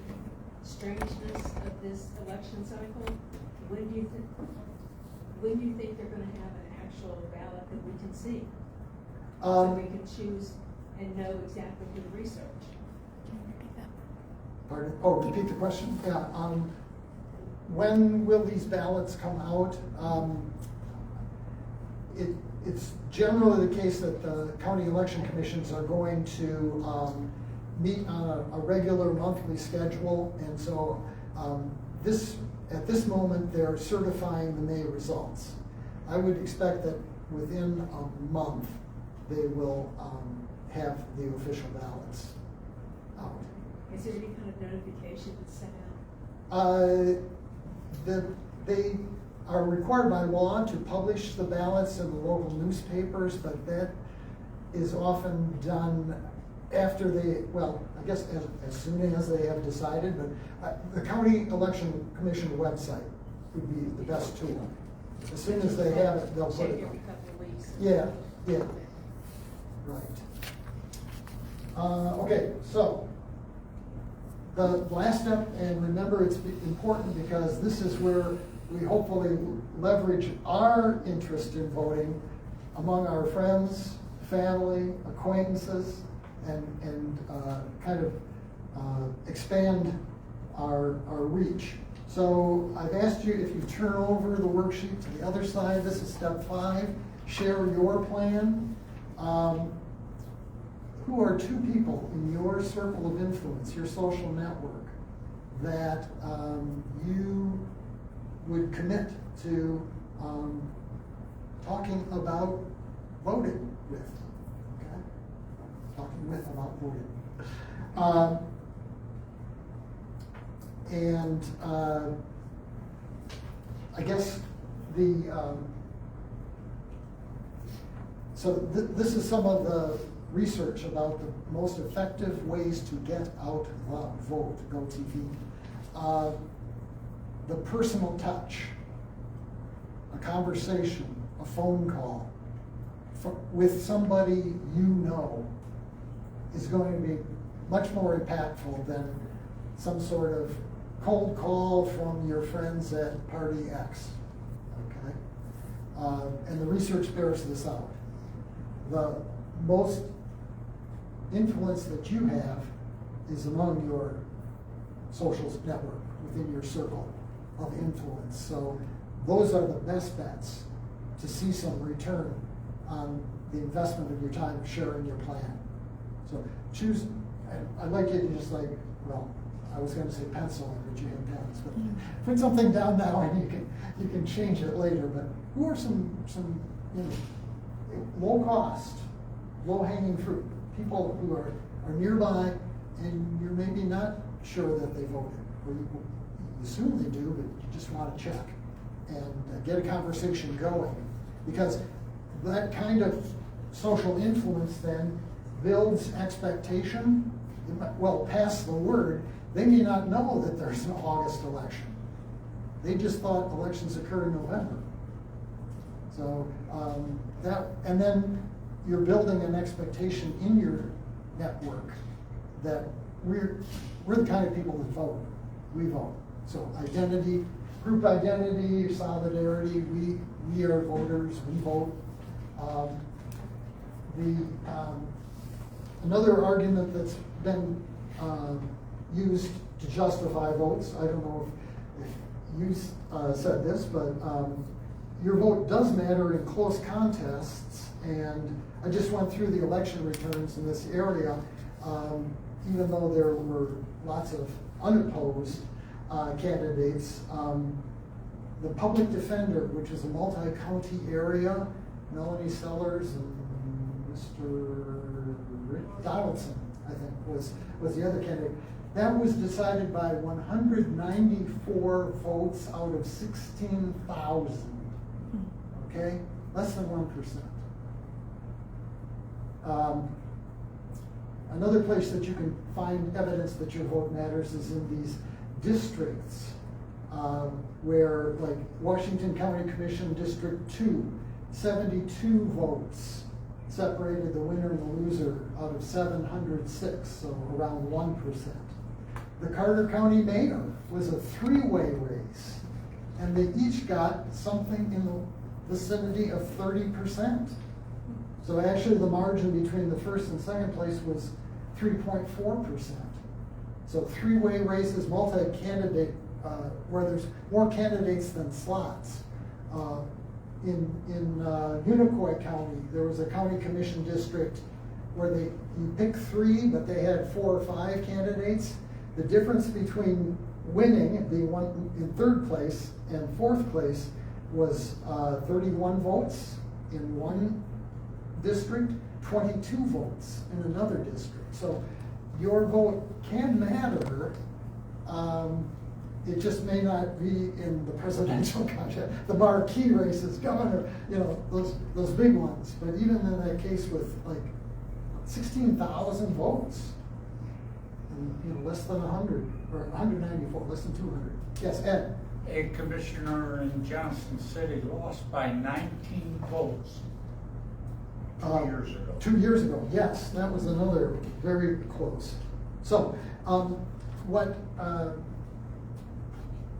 strangeness of this election cycle, when do you think they're going to have an actual ballot that we can see? So we can choose and know exactly who to research. Can you repeat that? Pardon? Oh, repeat the question? Yeah. When will these ballots come out? It's generally the case that the county election commissions are going to meet on a regular monthly schedule, and so at this moment they're certifying the May results. I would expect that within a month they will have the official ballots out. Is there any kind of notification that's sent out? They are required by law to publish the ballots in the local newspapers, but that is often done after they, I guess as soon as they have decided, but the county election commission website would be the best tool. As soon as they have it, they'll put it Every up. couple of weeks. Yeah, right. Okay, so the last step, and remember it's important because this is where we hopefully leverage our interest in voting among our friends, family, acquaintances, and kind of expand our reach. So I've asked you, if you turn over the worksheet to the other side, this is step 5, share your plan. Who are 2 people in your circle of influence, your social network, that you would commit to talking about voting with? Okay? Talking with about voting. I guess this is some of the research about the most effective ways to get out the vote, GoTV. The personal touch, a conversation, a phone call with somebody you know is going to be much more impactful than some sort of cold call from your friends at party X, okay? And the research bears this out. The most influence that you have is among your social network, within your circle of influence. So those are the best bets to see some return on the investment of your time sharing your plan. So choose, I'd like you to just I was going to say pencil, but you have pens, but put something down now and you can change it later. But who are some low cost, low hanging fruit, people who are nearby and you're maybe not sure that they voted, or you assume they do, but you just want to check and get a conversation going, because that kind of social influence then builds expectation. Well, pass the word. They may not know that there's an August election. They just thought elections occur in November. So and then you're building an expectation in your network that we're the kind of people that vote. We vote. So identity, group identity, solidarity. We are voters. We vote. Another argument that's been used to justify votes, I don't know if you said this, but your vote does matter in close contests, and I just went through the election returns in this area, even though there were lots of unopposed candidates. The public defender, which is a multi-county area, Melanie Sellers and Mr. Donaldson, I think, was the other candidate. That was decided by 194 votes out of 16,000. Okay? Less than 1%. Another place that you can find evidence that your vote matters is in these districts where, like Washington County Commission District 2, 72 votes separated the winner and the loser out of 706, so around 1%. The Carter County mayor was a 3-way race, and they each got something in the vicinity of 30%. So actually the margin between the first and second place was 3.4%. So 3-way races, multi-candidate, where there's more candidates than slots. In Unicoi County, there was a county commission district where you pick 3, but they had 4 or 5 candidates. The difference between winning, being one in 3rd place, and 4th place was 31 votes in one district, 22 votes in another district. So your vote can matter. It just may not be in the presidential contest, the marquee races, governor, those big ones. But even in that case with like 16,000 votes, and less than 100, or 194, less than 200. Yes, Ed? A commissioner in Johnson City lost by 19 votes 2 years ago. 2 years ago, yes, that was another very close. So,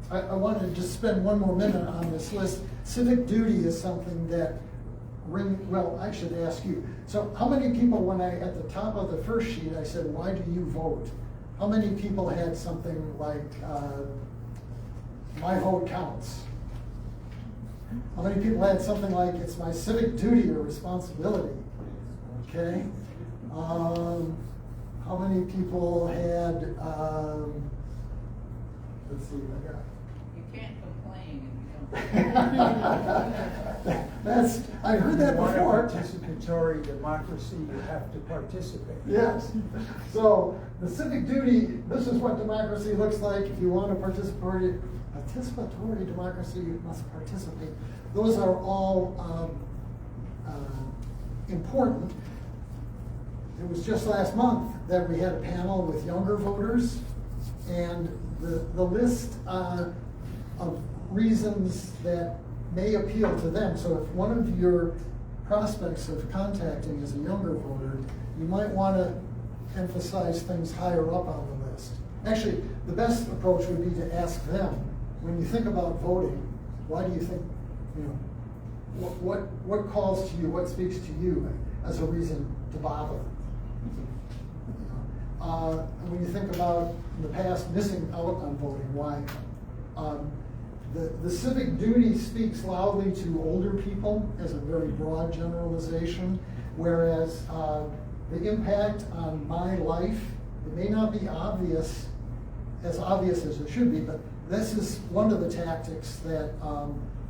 I wanted to just spend one more minute on this list. Civic duty is something that well, I should ask you. So how many people, when at the top of the first sheet, I said, why do you vote? How many people had something like, my vote counts? How many people had something like, it's my civic duty or responsibility? Okay. How many people had, let's see, I got. You can't complain if you don't. That's, I heard that In before. participatory democracy, you have to participate. Yes. So the civic duty, this is what democracy looks like. If you want a participatory democracy, you must participate. Those are all important. It was just last month that we had a panel with younger voters, and the list of reasons that may appeal to them. So if one of your prospects of contacting is a younger voter, you might want to emphasize things higher up on the list. Actually, the best approach would be to ask them, when you think about voting, why do you think, what calls to you, what speaks to you as a reason to bother? When you think about in the past missing out on voting, why? The civic duty speaks loudly to older people as a very broad generalization, whereas the impact on my life, it may not be obvious as it should be, but this is one of the tactics that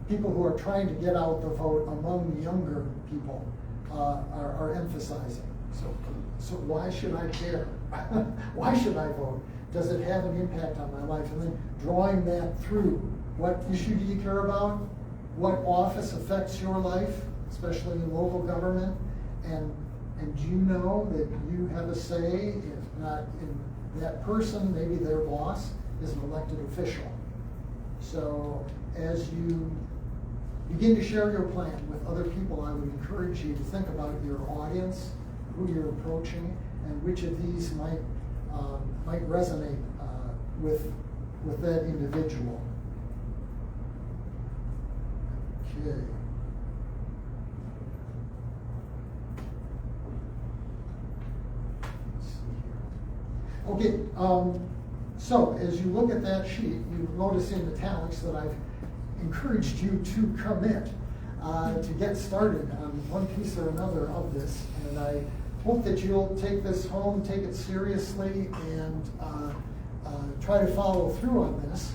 people who are trying to get out the vote among the younger people are emphasizing. So why should I care? Why should I vote? Does it have an impact on my life? And then drawing that through. What issue do you care about? What office affects your life, especially in local government? And do you know that you have a say, if not in that person, maybe their boss is an elected official. So as you begin to share your plan with other people, I would encourage you to think about your audience, who you're approaching, and which of these might resonate with that individual. Okay. Let's see here. Okay, so as you look at that sheet, you notice in italics that I've encouraged you to commit to get started on one piece or another of this, and I hope that you'll take this home, take it seriously, and try to follow through on this.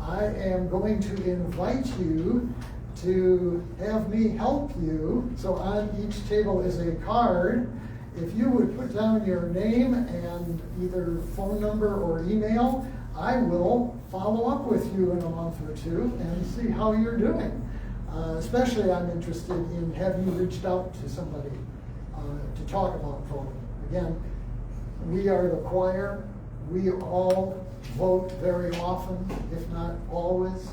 I am going to invite you to have me help you. So on each table is a card. If you would put down your name and either phone number or email, I will follow up with you in a month or two and see how you're doing. Especially I'm interested in, have you reached out to somebody to talk about voting? Again, we are the choir. We all vote very often, if not always.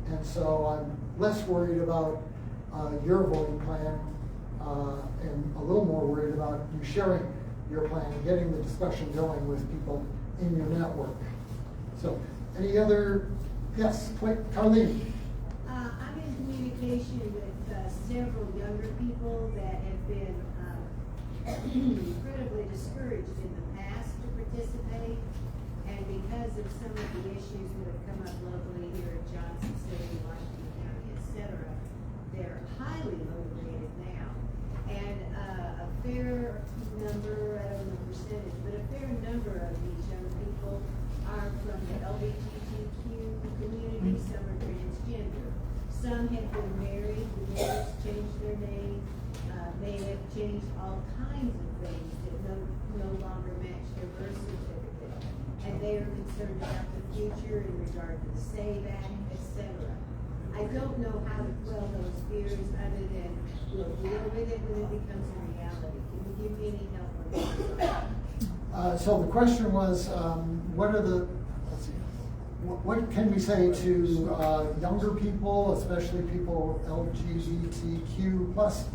And so I'm less worried about your voting plan and a little more worried about you sharing your plan and getting the discussion going with people in your network. So, any other, yes, quick, Carlene. I'm in communication with several younger people that have been incredibly discouraged in the past to participate. And because of some of the issues that have come up locally here in Johnson City, Washington County, etc., they're highly motivated now. And a fair number, I don't know the percentage, but a fair number of these young people are from the LGBTQ community, some are transgender. Some have been married, the marriage changed their name, may have changed all kinds of things that no longer match their birth certificate. And they are concerned about the future in regard to the SAVE Act, etc. I don't know how to quell those fears other than we'll deal with it when it becomes a reality. Can you give me any help on that? So the question was, what are the, let's see, what can we say to younger people, especially people LGBTQ plus,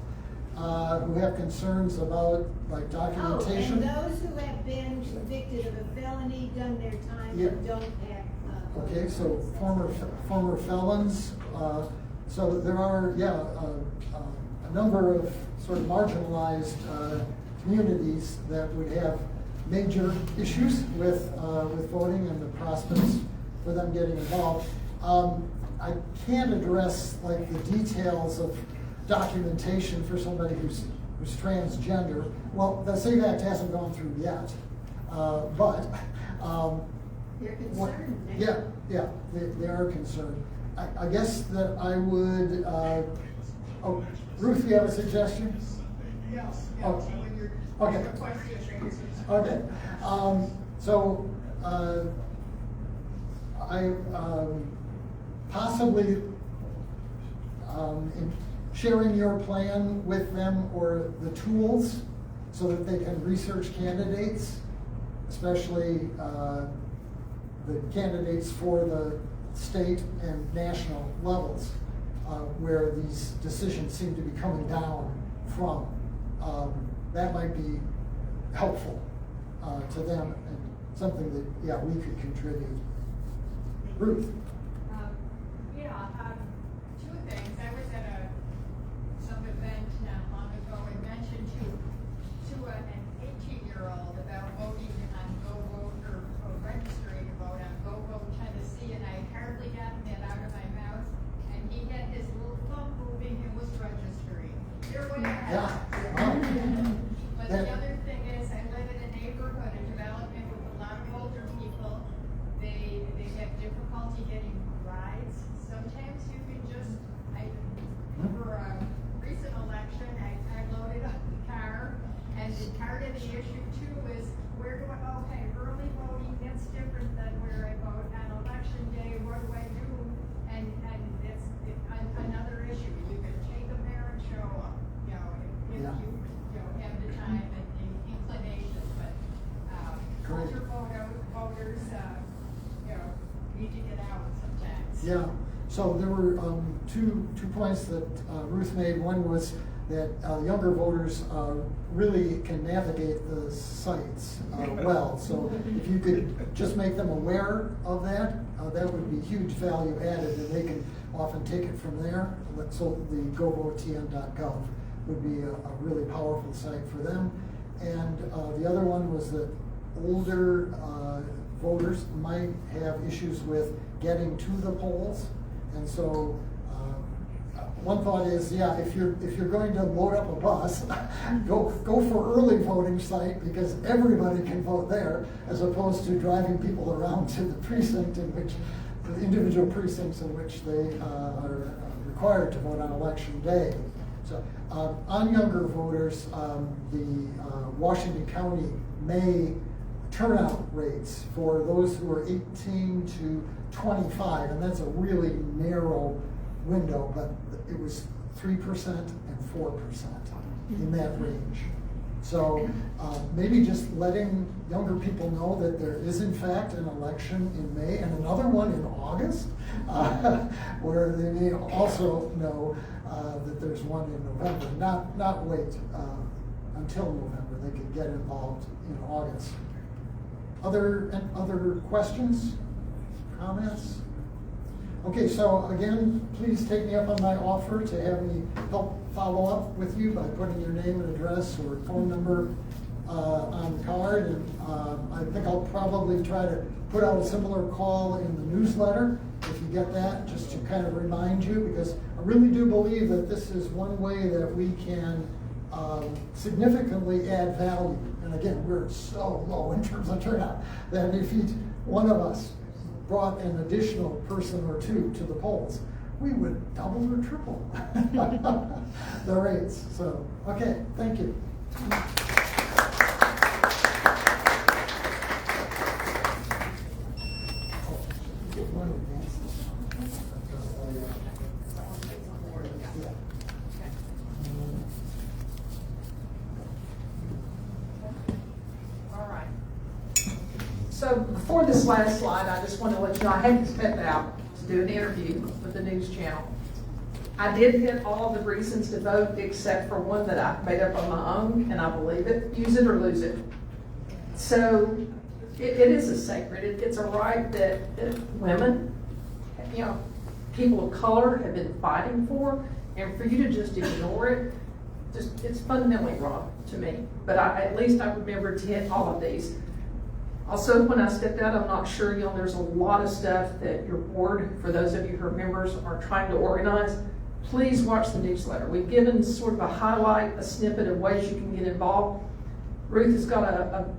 who have concerns about like documentation? Oh, and those who have been convicted of a felony, done their time, Yeah. and don't have Okay, so former felons, so there are, a number of sort of marginalized communities that would have major issues with voting and the prospects for them getting involved. I can't address like the details of documentation for somebody who's transgender. Well, the SAVE Act hasn't gone through yet, but You're concerned. yeah, they are concerned. I guess that I would, oh, Ruth, you have a suggestion? Yes, Oh, when you're, okay. your question is answered. Okay, so, I, possibly, in sharing your plan with them or the tools so that they can research candidates, especially, the candidates for the state and national levels, where these decisions seem to be coming down from. That might be helpful to them and something that, yeah, we could contribute. Ruth? Two things. I was at some event not long ago and mentioned to an 18-year-old about voting on Go Vote or registering to vote on Go Vote Tennessee, and I hardly got that out of my mouth, and he had his little thumb moving and was registering. You're way ahead. Yeah. But the other thing is, I live in a neighborhood, a development with a lot of older people. They have difficulty getting rides. Sometimes you can just, for a recent election, I loaded up the car, and part of the issue too is, where do I, okay, early voting, that's different than where I vote on election day, what do I do? And it's another issue. You can take them there and show up, you know, if Yeah. you have the time and the inclination, but, Great. older voters, need to get out sometimes. Yeah, so there were two points that Ruth made. One was that younger voters really can navigate the sites well. So if you could just make them aware of that, that would be huge value added, and they can often take it from there. So the govotn.gov would be a really powerful site for them. And the other one was that older voters might have issues with getting to the polls. And so one thought is, yeah, if you're going to load up a bus, go for early voting site, because everybody can vote there, as opposed to driving people around to the precinct in which, the individual precincts in which they are required to vote on election day. So on younger voters, the Washington County May turnout rates for those who are 18 to 25, and that's a really narrow window, but it was 3% and 4% in that range. So maybe just letting younger people know that there is in fact an election in May and another one in August, where they may also know that there's one in November, not wait until November. They could get involved in August. Other questions, comments? Okay, so again, please take me up on my offer to have me help follow up with you by putting your name and address or phone number on the card. And I think I'll probably try to put out a similar call in the newsletter, if you get that, just to kind of remind you, because I really do believe that this is one way that we can significantly add value. And again, we're so low in terms of turnout that if each one of us brought an additional person or two to the polls, we would double or triple the rates. So, okay, thank you. So before this last slide, I just want to let you know I had to step out to do an interview with the news channel. I did hit all the reasons to vote except for one that I made up on my own, and I believe it: use it or lose it. So it is a sacred, it's a right that women, people of color have been fighting for, and for you to just ignore it, it's fundamentally wrong to me. But at least I remember to hit all of these. Also, when I stepped out, I'm not sure, there's a lot of stuff that your board, for those of you who are members, are trying to organize. Please watch the newsletter. We've given sort of a highlight, a snippet of ways you can get involved. Ruth has got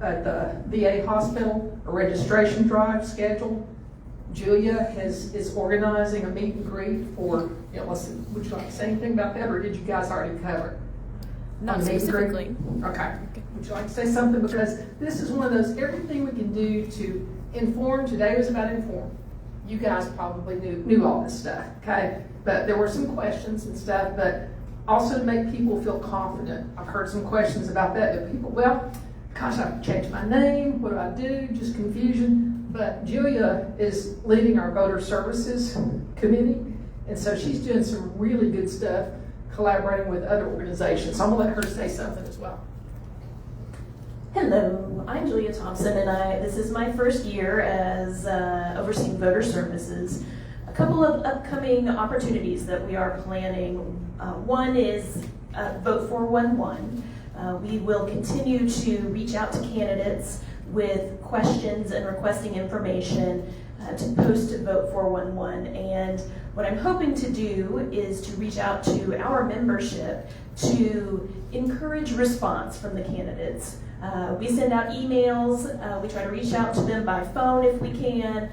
at the VA hospital, a registration drive scheduled. Julia is organizing a meet and greet for, would you like to say anything about that, or did you guys already cover it? Not specifically. Okay. Would you like to say something? Because this is one of those, everything we can do to inform. Today was about inform. You guys probably knew all this stuff, okay? But there were some questions and stuff, but also to make people feel confident. I've heard some questions about that people, well, gosh, I've changed my name. What do I do? Just confusion. But Julia is leading our voter services committee, and so she's doing some really good stuff, collaborating with other organizations. So I'm gonna let her say something as well. Hello, I'm Julia Thompson, and this is my first year as overseeing voter services. A couple of upcoming opportunities that we are planning. One is Vote 411. We will continue to reach out to candidates with questions and requesting information to post to Vote 411. And what I'm hoping to do is to reach out to our membership to encourage response from the candidates. We send out emails, we try to reach out to them by phone if we can,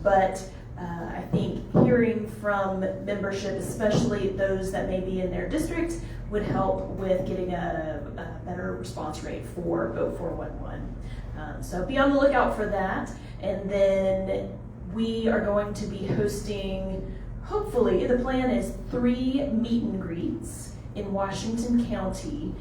but I think hearing from membership, especially those that may be in their district, would help with getting a better response rate for Vote 411. So be on the lookout for that. And then we are going to be hosting, hopefully, the plan is 3 meet and greets in Washington County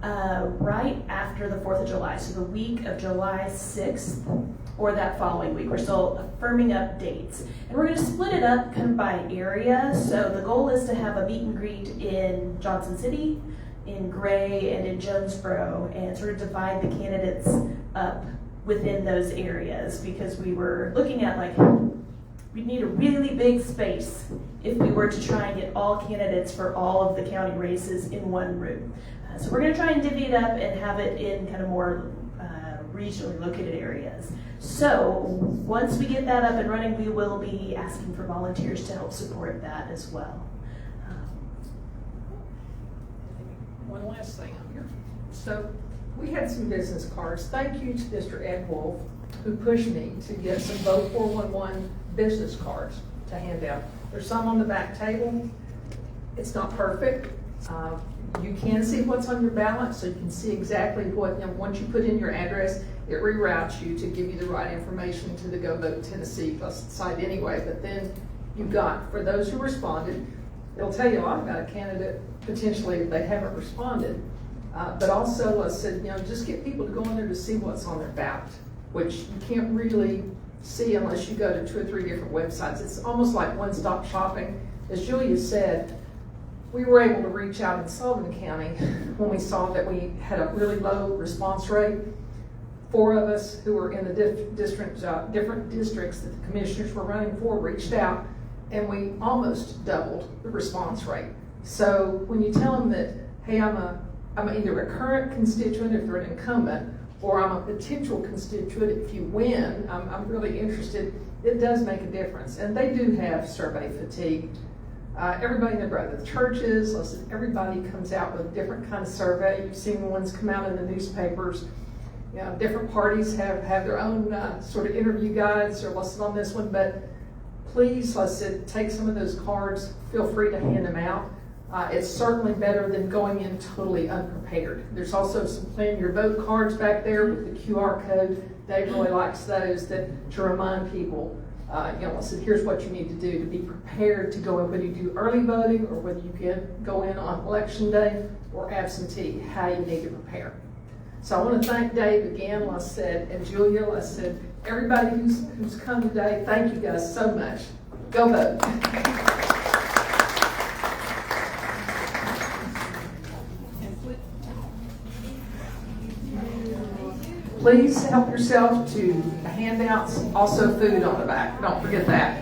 right after the 4th of July, so the week of July 6th or that following week. We're still firming up dates. And we're going to split it up kind of by area. So the goal is to have a meet and greet in Johnson City, in Gray, and in Jonesboro, and sort of divide the candidates up within those areas, because we were looking at we'd need a really big space if we were to try and get all candidates for all of the county races in one room. So we're going to try and divvy it up and have it in kind of more regionally located areas. So once we get that up and running, we will be asking for volunteers to help support that as well. One last thing on here. So we had some business cards. Thank you to Mr. Ed Wolf, who pushed me to get some Vote 411 business cards to hand out. There's some on the back table. It's not perfect. You can see what's on your ballot, so you can see exactly what, once you put in your address, it reroutes you to give you the right information to the Go Vote Tennessee site anyway. But then you've got, for those who responded, it'll tell you a lot about a candidate potentially if they haven't responded. But also, I said, just get people to go in there to see what's on their ballot, which you can't really see unless you go to 2 or 3 different websites. It's almost like one-stop shopping. As Julia said, we were able to reach out in Sullivan County when we saw that we had a really low response rate. 4 of us who were in the different districts that the commissioners were running for reached out, and we almost doubled the response rate. So when you tell them that, hey, I'm either a current constituent if they're an incumbent, or I'm a potential constituent if you win, I'm really interested, it does make a difference. And they do have survey fatigue. Everybody in their brother, the churches, listen, everybody comes out with a different kind of survey. You've seen ones come out in the newspapers. Different parties have their own sort of interview guides or listed on this one, but please, take some of those cards, feel free to hand them out. It's certainly better than going in totally unprepared. There's also some Plan Your Vote cards back there with the QR code. Dave really likes those to remind people, here's what you need to do to be prepared to go in, whether you do early voting or whether you can go in on election day or absentee, how you need to prepare. So I want to thank Dave again, and Julia, everybody who's come today, thank you guys so much. Go vote. Please help yourself to handouts, also food on the back. Don't forget that.